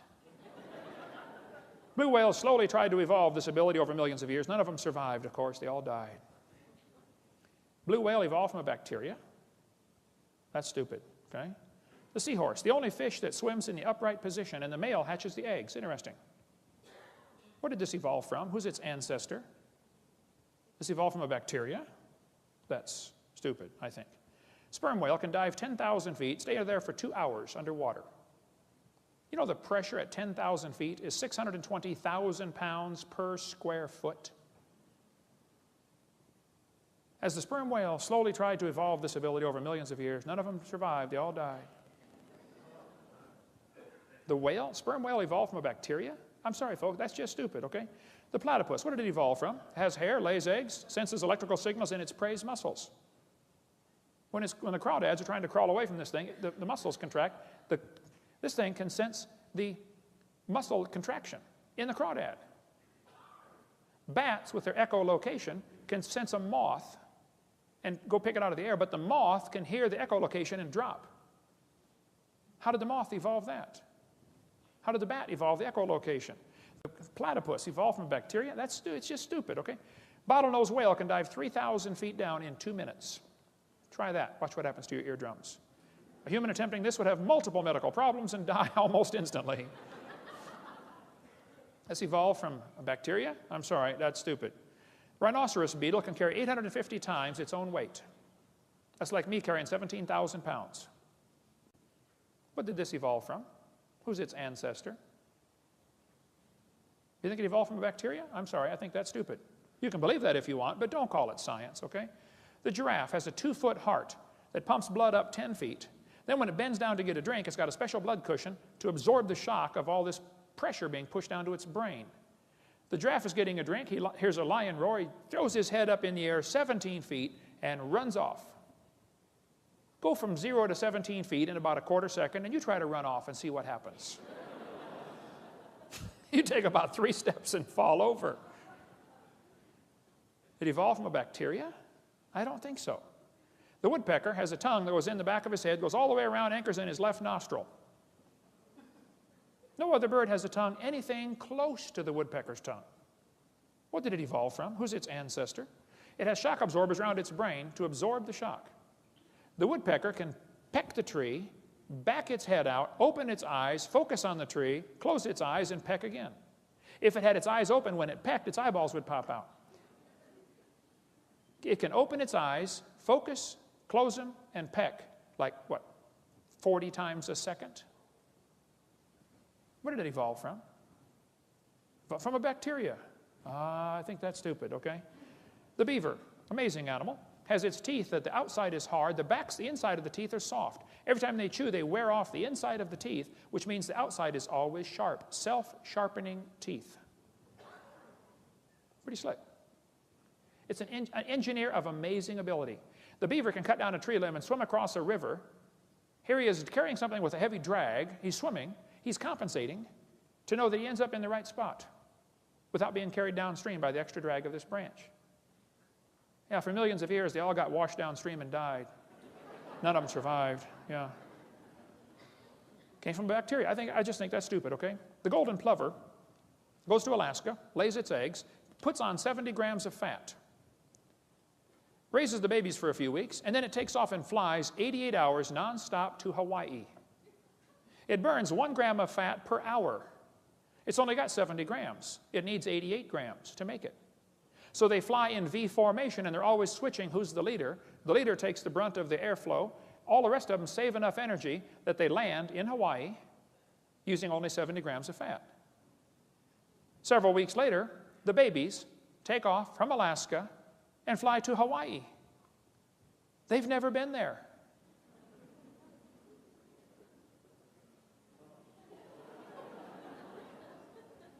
Blue whales slowly tried to evolve this ability over millions of years. None of them survived, of course. They all died. Blue whale evolved from a bacteria. That's stupid, okay? The seahorse, the only fish that swims in the upright position, and the male hatches the eggs. Interesting. Where did this evolve from? Who's its ancestor? This evolved from a bacteria? That's stupid, I think. Sperm whale can dive 10,000 feet, stay there for 2 hours underwater. The pressure at 10,000 feet is 620,000 pounds per square foot. As the sperm whale slowly tried to evolve this ability over millions of years, none of them survived. They all died. The sperm whale evolved from a bacteria? I'm sorry, folks, that's just stupid, okay? The platypus, what did it evolve from? It has hair, lays eggs, senses electrical signals in its prey's muscles. When the crawdads are trying to crawl away from this thing, the muscles contract. This thing can sense the muscle contraction in the crawdad. Bats, with their echolocation, can sense a moth and go pick it out of the air, but the moth can hear the echolocation and drop. How did the moth evolve that? How did the bat evolve the echolocation? The platypus evolved from bacteria? It's just stupid, okay? Bottlenose whale can dive 3,000 feet down in 2 minutes. Try that. Watch what happens to your eardrums. A human attempting this would have multiple medical problems and die almost instantly. This evolved from a bacteria? I'm sorry, that's stupid. Rhinoceros beetle can carry 850 times its own weight. That's like me carrying 17,000 pounds. What did this evolve from? Who's its ancestor? You think it evolved from a bacteria? I'm sorry, I think that's stupid. You can believe that if you want, but don't call it science, okay? The giraffe has a 2-foot heart that pumps blood up 10 feet. Then when it bends down to get a drink, it's got a special blood cushion to absorb the shock of all this pressure being pushed down to its brain. The giraffe is getting a drink. He hears a lion roar. He throws his head up in the air 17 feet and runs off. Go from 0 to 17 feet in about a quarter second, and you try to run off and see what happens. You take about 3 steps and fall over. It evolved from a bacteria? I don't think so. The woodpecker has a tongue that goes in the back of his head, goes all the way around, anchors in his left nostril. No other bird has a tongue anything close to the woodpecker's tongue. What did it evolve from? Who's its ancestor? It has shock absorbers around its brain to absorb the shock. The woodpecker can peck the tree, back its head out, open its eyes, focus on the tree, close its eyes, and peck again. If it had its eyes open when it pecked, its eyeballs would pop out. It can open its eyes, focus, close them, and peck, like, what, 40 times a second? Where did it evolve from? From a bacteria. I think that's stupid, okay? The beaver, amazing animal, has its teeth that the outside is hard, the inside of the teeth are soft. Every time they chew, they wear off the inside of the teeth, which means the outside is always sharp. Self-sharpening teeth. Pretty slick. It's an engineer of amazing ability. The beaver can cut down a tree limb and swim across a river. Here he is carrying something with a heavy drag. He's swimming. He's compensating to know that he ends up in the right spot without being carried downstream by the extra drag of this branch. Yeah, for millions of years, they all got washed downstream and died. None of them survived, yeah. Came from bacteria. I just think that's stupid, okay? The golden plover goes to Alaska, lays its eggs, puts on 70 grams of fat, raises the babies for a few weeks, and then it takes off and flies 88 hours nonstop to Hawaii. It burns 1 gram of fat per hour. It's only got 70 grams. It needs 88 grams to make it. So they fly in V formation, and they're always switching who's the leader. The leader takes the brunt of the airflow. All the rest of them save enough energy that they land in Hawaii using only 70 grams of fat. Several weeks later, the babies take off from Alaska and fly to Hawaii. They've never been there.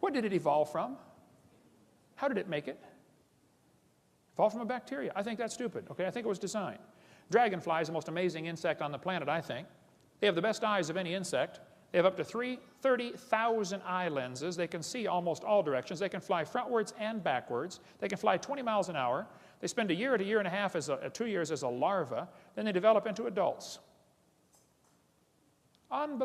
What did it evolve from? How did it make it? Evolved from a bacteria. I think that's stupid, okay? I think it was designed. Dragonfly is the most amazing insect on the planet, I think. They have the best eyes of any insect. They have up to 30,000 eye lenses. They can see almost all directions. They can fly frontwards and backwards. They can fly 20 miles an hour. They spend a year to year and a half, 2 years as a larva. Then they develop into adults.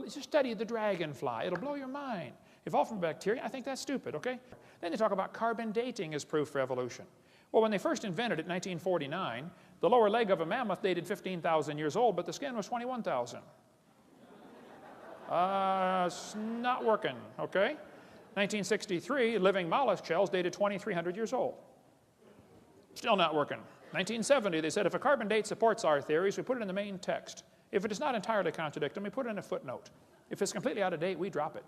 Just study the dragonfly. It'll blow your mind. Evolved from bacteria, I think that's stupid, okay? Then they talk about carbon dating as proof for evolution. Well, when they first invented it in 1949, the lower leg of a mammoth dated 15,000 years old, but the skin was 21,000. It's not working, okay? 1963, living mollusk shells dated 2,300 years old. Still not working. 1970, they said if a carbon date supports our theories, we put it in the main text. If it does not entirely contradict them, we put it in a footnote. If it's completely out of date, we drop it.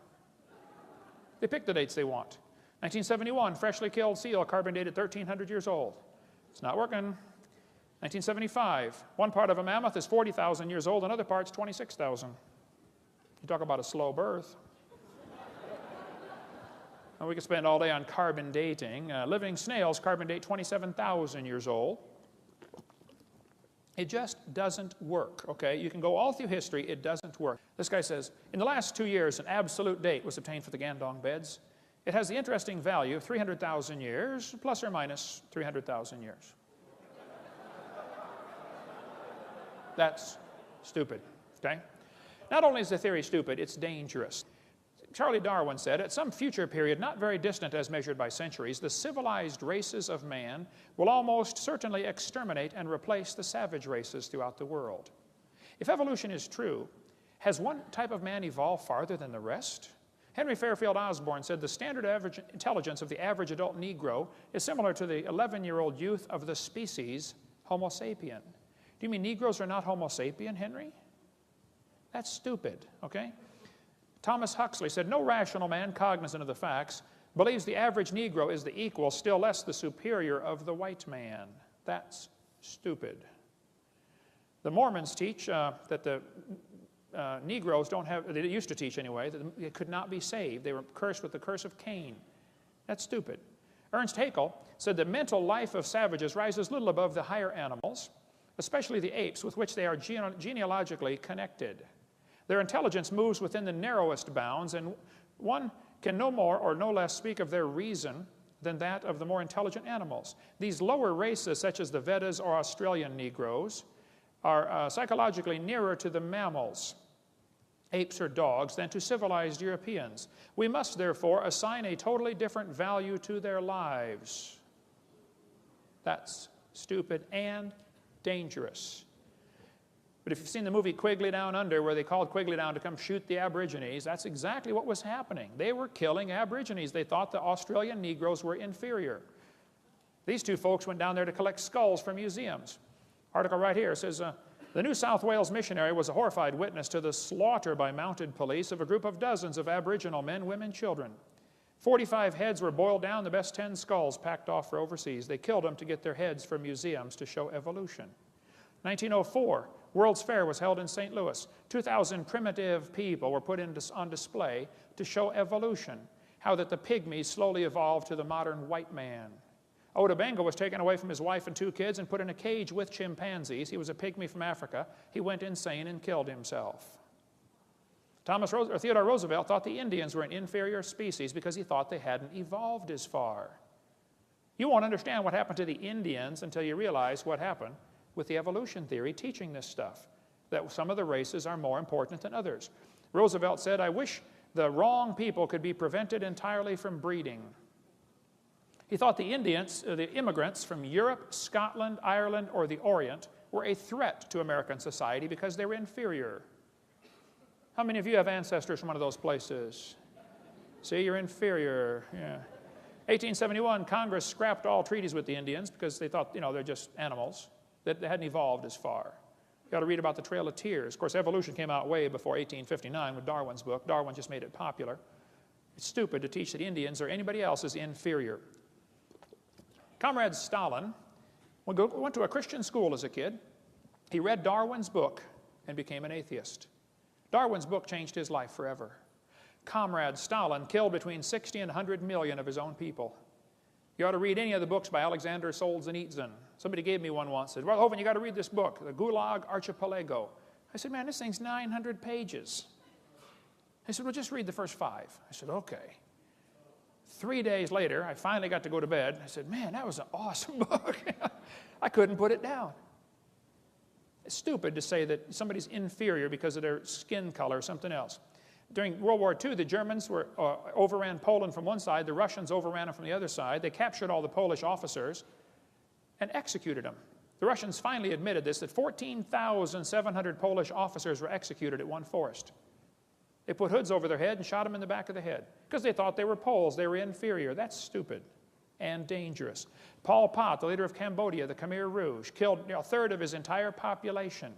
They pick the dates they want. 1971, freshly killed seal, carbon dated 1,300 years old. It's not working. 1975, one part of a mammoth is 40,000 years old, another part's 26,000. You talk about a slow birth. And we could spend all day on carbon dating. Living snails carbon date 27,000 years old. It just doesn't work, okay? You can go all through history, it doesn't work. This guy says, in the last 2 years, an absolute date was obtained for the Gandong beds. It has the interesting value of 300,000 years, plus or minus 300,000 years. That's stupid, okay? Not only is the theory stupid, it's dangerous. Charlie Darwin said, at some future period, not very distant as measured by centuries, the civilized races of man will almost certainly exterminate and replace the savage races throughout the world. If evolution is true, has one type of man evolved farther than the rest? Henry Fairfield Osborn said the standard average intelligence of the average adult Negro is similar to the 11-year-old youth of the species Homo sapien. Do you mean Negroes are not Homo sapien, Henry? That's stupid, okay? Thomas Huxley said, no rational man cognizant of the facts believes the average Negro is the equal, still less the superior of the white man. That's stupid. The Mormons teach that the Negroes don't have, they used to teach anyway, that they could not be saved. They were cursed with the curse of Cain. That's stupid. Ernst Haeckel said the mental life of savages rises little above the higher animals, especially the apes with which they are genealogically connected. Their intelligence moves within the narrowest bounds, and one can no more or no less speak of their reason than that of the more intelligent animals. These lower races, such as the Vedas or Australian Negroes, are psychologically nearer to the mammals, apes or dogs, than to civilized Europeans. We must therefore assign a totally different value to their lives. That's stupid and dangerous. But if you've seen the movie Quigley Down Under, where they called Quigley down to come shoot the Aborigines, that's exactly what was happening. They were killing Aborigines. They thought the Australian Negroes were inferior. These two folks went down there to collect skulls from museums. Article right here says, the New South Wales missionary was a horrified witness to the slaughter by mounted police of a group of dozens of Aboriginal men, women, children. 45 heads were boiled down, the best 10 skulls packed off for overseas. They killed them to get their heads for museums to show evolution. 1904, World's Fair was held in St. Louis. 2,000 primitive people were put on display to show evolution, how that the pygmies slowly evolved to the modern white man. Oda Benga was taken away from his wife and 2 kids and put in a cage with chimpanzees. He was a pygmy from Africa. He went insane and killed himself. Theodore Roosevelt thought the Indians were an inferior species because he thought they hadn't evolved as far. You won't understand what happened to the Indians until you realize what happened with the evolution theory teaching this stuff, that some of the races are more important than others. Roosevelt said, I wish the wrong people could be prevented entirely from breeding. He thought the Indians, the immigrants from Europe, Scotland, Ireland, or the Orient were a threat to American society because they were inferior. How many of you have ancestors from one of those places? See, you're inferior. Yeah. 1871, Congress scrapped all treaties with the Indians because they thought, you know, they're just animals, that they hadn't evolved as far. You ought to read about the Trail of Tears. Of course, evolution came out way before 1859 with Darwin's book. Darwin just made it popular. It's stupid to teach that Indians or anybody else is inferior. Comrade Stalin went to a Christian school as a kid. He read Darwin's book and became an atheist. Darwin's book changed his life forever. Comrade Stalin killed between 60 and 100 million of his own people. You ought to read any of the books by Alexander Solzhenitsyn. Somebody gave me one once, said, well, Hovind, you got to read this book, The Gulag Archipelago. I said, man, this thing's 900 pages. He said, well, just read the first 5. I said, okay. 3 days later, I finally got to go to bed. I said, man, that was an awesome book. I couldn't put it down. It's stupid to say that somebody's inferior because of their skin color or something else. During World War II, the Germans overran Poland from one side. The Russians overran them from the other side. They captured all the Polish officers and executed them. The Russians finally admitted this, that 14,700 Polish officers were executed at one forest. They put hoods over their head and shot them in the back of the head because they thought they were Poles, they were inferior. That's stupid and dangerous. Pol Pot, the leader of Cambodia, the Khmer Rouge, killed a third of his entire population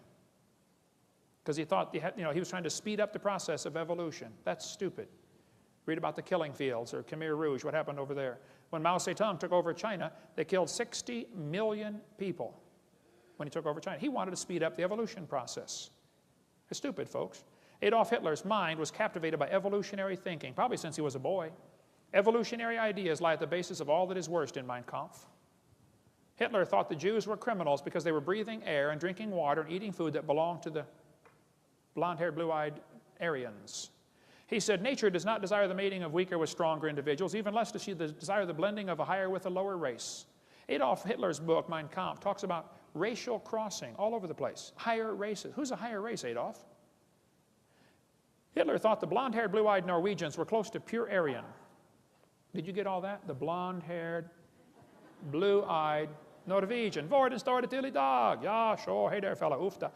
because he thought he was trying to speed up the process of evolution. That's stupid. Read about the killing fields or Khmer Rouge, what happened over there. When Mao Zedong took over China, they killed 60 million people when he took over China. He wanted to speed up the evolution process. It's stupid, folks. Adolf Hitler's mind was captivated by evolutionary thinking, probably since he was a boy. Evolutionary ideas lie at the basis of all that is worst in Mein Kampf. Hitler thought the Jews were criminals because they were breathing air and drinking water and eating food that belonged to the blonde-haired, blue-eyed Aryans. He said, nature does not desire the mating of weaker with stronger individuals, even less does she desire the blending of a higher with a lower race. Adolf Hitler's book, Mein Kampf, talks about racial crossing all over the place. Higher races. Who's a higher race, Adolf? Hitler thought the blonde-haired, blue-eyed Norwegians were close to pure Aryan. Did you get all that? The blonde-haired, blue-eyed Norwegian. Vorden står det till idag. Ja, sure. Hey there, fella. Ufta.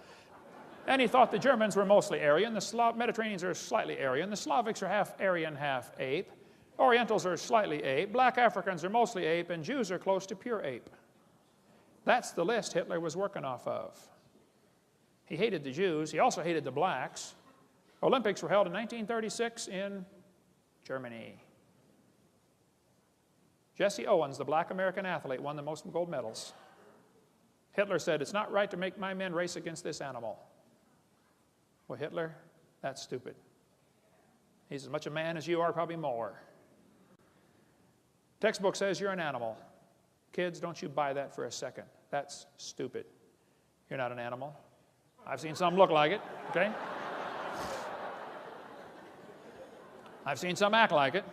And he thought the Germans were mostly Aryan. The Mediterraneans are slightly Aryan. The Slavics are half Aryan, half ape. Orientals are slightly ape. Black Africans are mostly ape. And Jews are close to pure ape. That's the list Hitler was working off of. He hated the Jews. He also hated the blacks. Olympics were held in 1936 in Germany. Jesse Owens, the black American athlete, won the most gold medals. Hitler said, it's not right to make my men race against this animal. Well, Hitler, that's stupid. He's as much a man as you are, probably more. Textbook says you're an animal. Kids, don't you buy that for a second. That's stupid. You're not an animal. I've seen some look like it, okay? I've seen some act like it.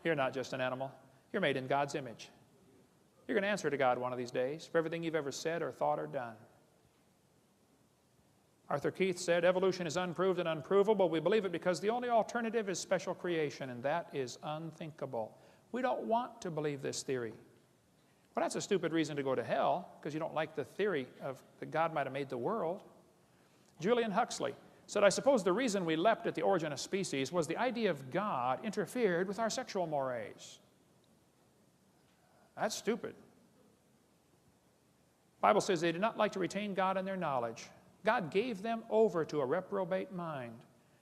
You're not just an animal. You're made in God's image. You're going to answer to God one of these days for everything you've ever said or thought or done. Arthur Keith said, evolution is unproved and unprovable. We believe it because the only alternative is special creation, and that is unthinkable. We don't want to believe this theory. Well, that's a stupid reason to go to hell, because you don't like the theory of that God might have made the world. Julian Huxley said, I suppose the reason we leapt at the origin of species was the idea of God interfered with our sexual mores. That's stupid. The Bible says they did not like to retain God in their knowledge. God gave them over to a reprobate mind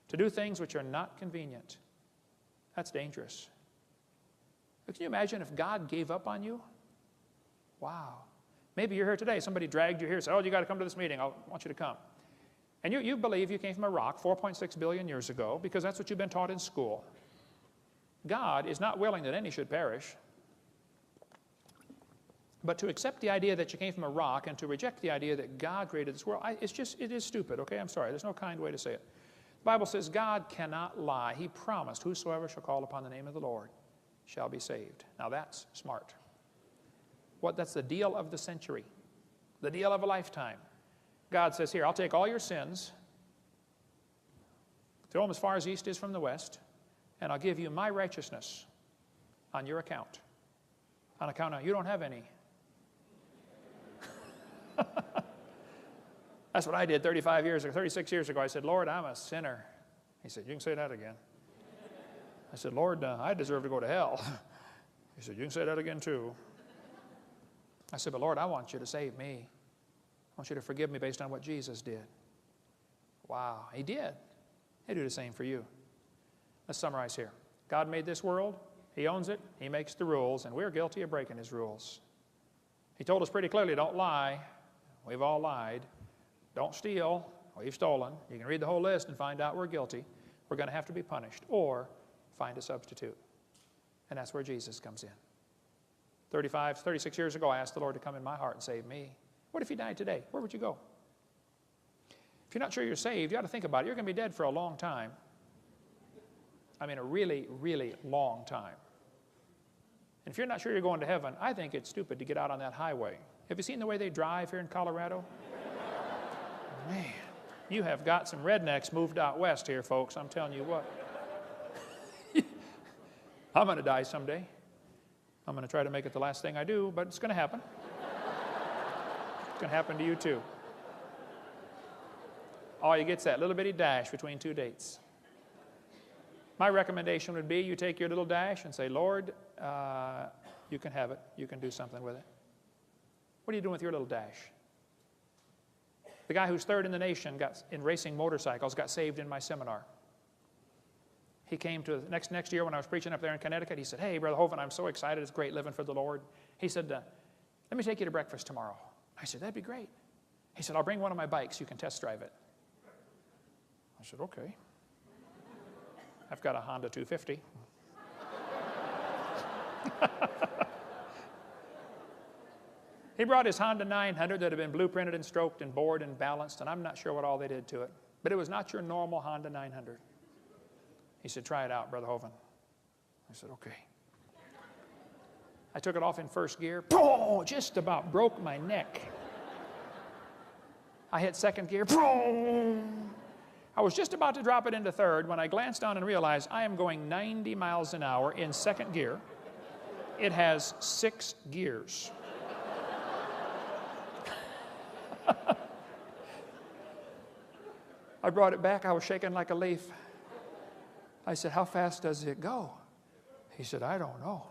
to do things which are not convenient. That's dangerous. But can you imagine if God gave up on you? Wow. Maybe you're here today. Somebody dragged you here and said, oh, you got to come to this meeting. I want you to come. And you believe you came from a rock 4.6 billion years ago because that's what you've been taught in school. God is not willing that any should perish. But to accept the idea that you came from a rock and to reject the idea that God created this world, it is stupid, okay? I'm sorry. There's no kind way to say it. The Bible says God cannot lie. He promised, whosoever shall call upon the name of the Lord shall be saved. Now that's smart. That's the deal of the century, the deal of a lifetime. God says, here, I'll take all your sins, throw them as far as east is from the west, and I'll give you my righteousness on your account. On account of you don't have any. That's what I did 36 years ago. I said, Lord, I'm a sinner. He said, you can say that again. I said, Lord, I deserve to go to hell. He said, you can say that again too. I said, but Lord, I want you to save me. I want you to forgive me based on what Jesus did. Wow, he did. He'll do the same for you. Let's summarize here. God made this world. He owns it. He makes the rules, and we're guilty of breaking his rules. He told us pretty clearly, don't lie. We've all lied. Don't steal. We've stolen. You can read the whole list and find out we're guilty. We're going to have to be punished or find a substitute. And that's where Jesus comes in. 36 years ago, I asked the Lord to come in my heart and save me. What if he died today? Where would you go? If you're not sure you're saved, you ought to think about it. You're going to be dead for a long time. I mean, a really, really long time. And if you're not sure you're going to heaven, I think it's stupid to get out on that highway. Have you seen the way they drive here in Colorado? Man, you have got some rednecks moved out west here, folks. I'm telling you what. I'm going to die someday. I'm going to try to make it the last thing I do, but it's going to happen. It's going to happen to you too. All you get's that little bitty dash between two dates. My recommendation would be you take your little dash and say, Lord, you can have it. You can do something with it. What are you doing with your little dash? The guy who's third in the nation in racing motorcycles got saved in my seminar. He came to next year when I was preaching up there in Connecticut. He said, hey, Brother Hovind, I'm so excited. It's great living for the Lord. He said, let me take you to breakfast tomorrow. I said, that'd be great. He said, I'll bring one of my bikes. You can test drive it. I said, okay. I've got a Honda 250. He brought his Honda 900 that had been blueprinted and stroked and bored and balanced, and I'm not sure what all they did to it. But it was not your normal Honda 900. He said, try it out, Brother Hovind. I said, okay. I took it off in first gear. Boom! Just about broke my neck. I hit second gear. Boom! I was just about to drop it into third when I glanced down and realized I am going 90 miles an hour in second gear. It has 6 gears. I brought it back. I was shaking like a leaf. I said, how fast does it go? He said, I don't know.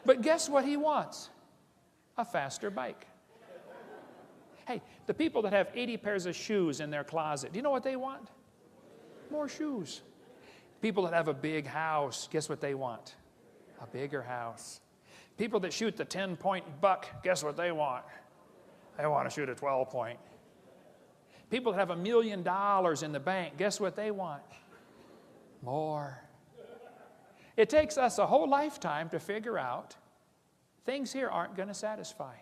But guess what he wants? A faster bike. Hey, the people that have 80 pairs of shoes in their closet, do you know what they want? More shoes. People that have a big house, guess what they want? A bigger house. People that shoot the 10-point buck, guess what they want? They want to shoot a 12-point. People that have $1 million in the bank, guess what they want? More. It takes us a whole lifetime to figure out things here aren't going to satisfy.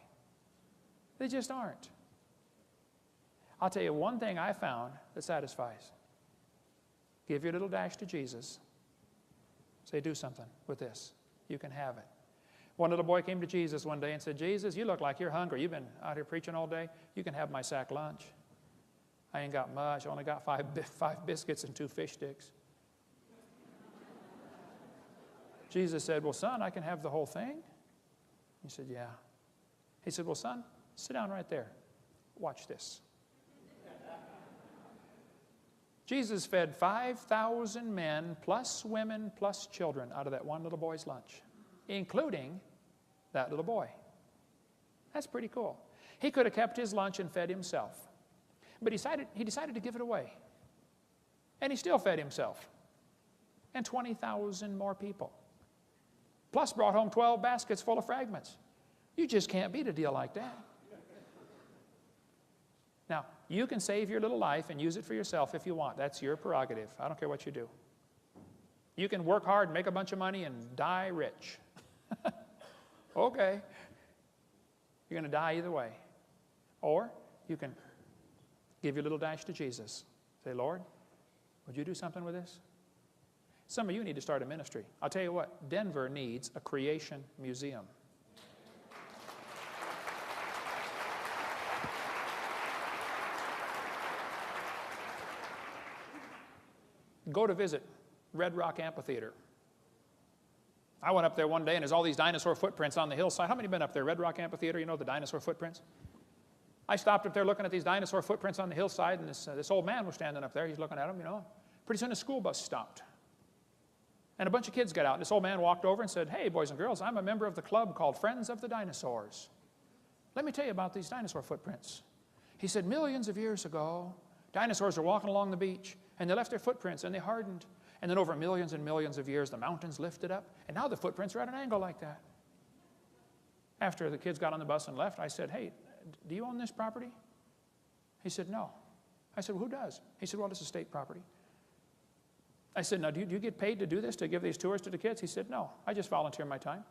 They just aren't. I'll tell you one thing I found that satisfies. Give your little dash to Jesus. Say, do something with this. You can have it. One little boy came to Jesus one day and said, Jesus, you look like you're hungry. You've been out here preaching all day. You can have my sack lunch. I ain't got much. I only got five biscuits and 2 fish sticks. Jesus said, well, son, I can have the whole thing. He said, yeah. He said, well, son, sit down right there. Watch this. Jesus fed 5,000 men, plus women, plus children out of that one little boy's lunch, including that little boy. That's pretty cool. He could have kept his lunch and fed himself. But he decided to give it away. And he still fed himself. And 20,000 more people. Plus brought home 12 baskets full of fragments. You just can't beat a deal like that. Now, you can save your little life and use it for yourself if you want. That's your prerogative. I don't care what you do. You can work hard, make a bunch of money, and die rich. Okay. You're going to die either way. Or you can give your little dash to Jesus. Say, Lord, would you do something with this? Some of you need to start a ministry. I'll tell you what, Denver needs a creation museum. Go to visit Red Rock Amphitheater. I went up there one day and there's all these dinosaur footprints on the hillside. How many have been up there? Red Rock Amphitheater, you know the dinosaur footprints? I stopped up there looking at these dinosaur footprints on the hillside, and this old man was standing up there. He's looking at them, you know. Pretty soon a school bus stopped. And a bunch of kids got out. And this old man walked over and said, hey, boys and girls, I'm a member of the club called Friends of the Dinosaurs. Let me tell you about these dinosaur footprints. He said, millions of years ago, dinosaurs were walking along the beach, and they left their footprints, and they hardened. And then over millions and millions of years, the mountains lifted up, and now the footprints are at an angle like that. After the kids got on the bus and left, I said, hey, do you own this property? He said, no. I said, well, who does? He said, well, it's a state property. I said, now, do you get paid to do this, to give these tours to the kids? He said, no, I just volunteer my time.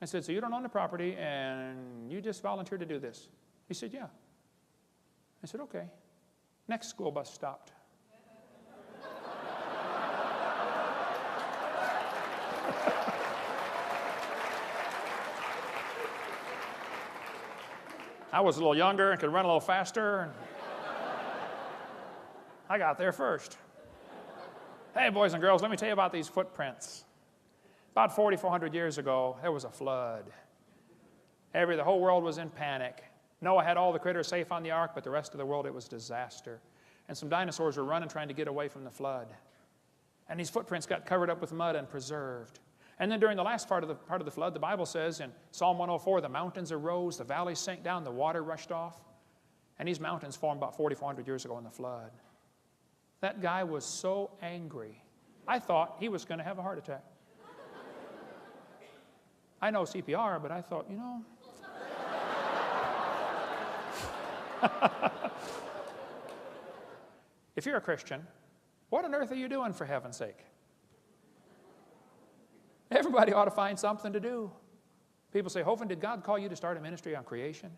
I said, so you don't own the property, and you just volunteer to do this? He said, yeah. I said, okay. Next school bus stopped. I was a little younger and could run a little faster. And I got there first. Hey, boys and girls, let me tell you about these footprints. About 4,400 years ago, there was a flood. The whole world was in panic. Noah had all the critters safe on the ark, but the rest of the world, it was disaster. And some dinosaurs were running, trying to get away from the flood. And these footprints got covered up with mud and preserved. And then during the last part of the flood, the Bible says in Psalm 104, the mountains arose, the valleys sank down, the water rushed off. And these mountains formed about 4,400 years ago in the flood. That guy was so angry, I thought he was going to have a heart attack. I know CPR, but I thought, you know. If you're a Christian, what on earth are you doing, for heaven's sake? Everybody ought to find something to do. People say, Hovind, did God call you to start a ministry on creation?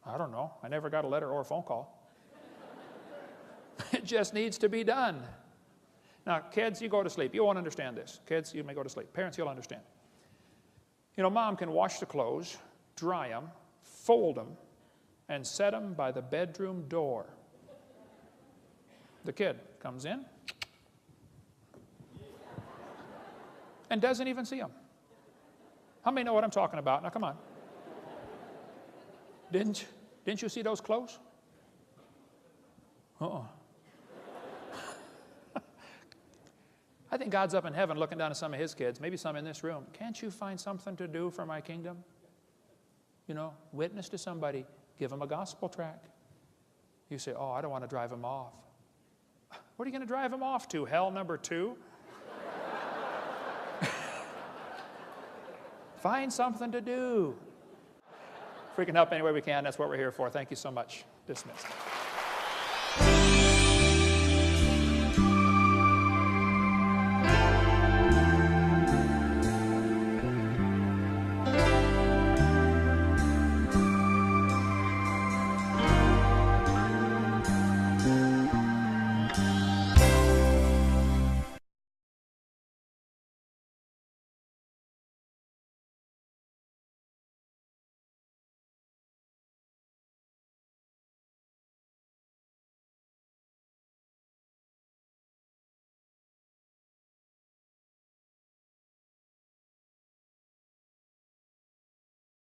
I don't know. I never got a letter or a phone call. It just needs to be done. Now, kids, you go to sleep. You won't understand this. Kids, you may go to sleep. Parents, you'll understand. You know, mom can wash the clothes, dry them, fold them, and set them by the bedroom door. The kid comes in and doesn't even see them. How many know what I'm talking about? Now, come on. Didn't you see those clothes? I think God's up in heaven looking down at some of his kids, maybe some in this room. Can't you find something to do for my kingdom? You know, witness to somebody. Give them a gospel tract. You say, oh, I don't want to drive them off. What are you going to drive them off to? Hell number 2? Find something to do. If we can help any way we can, that's what we're here for. Thank you so much. Dismissed.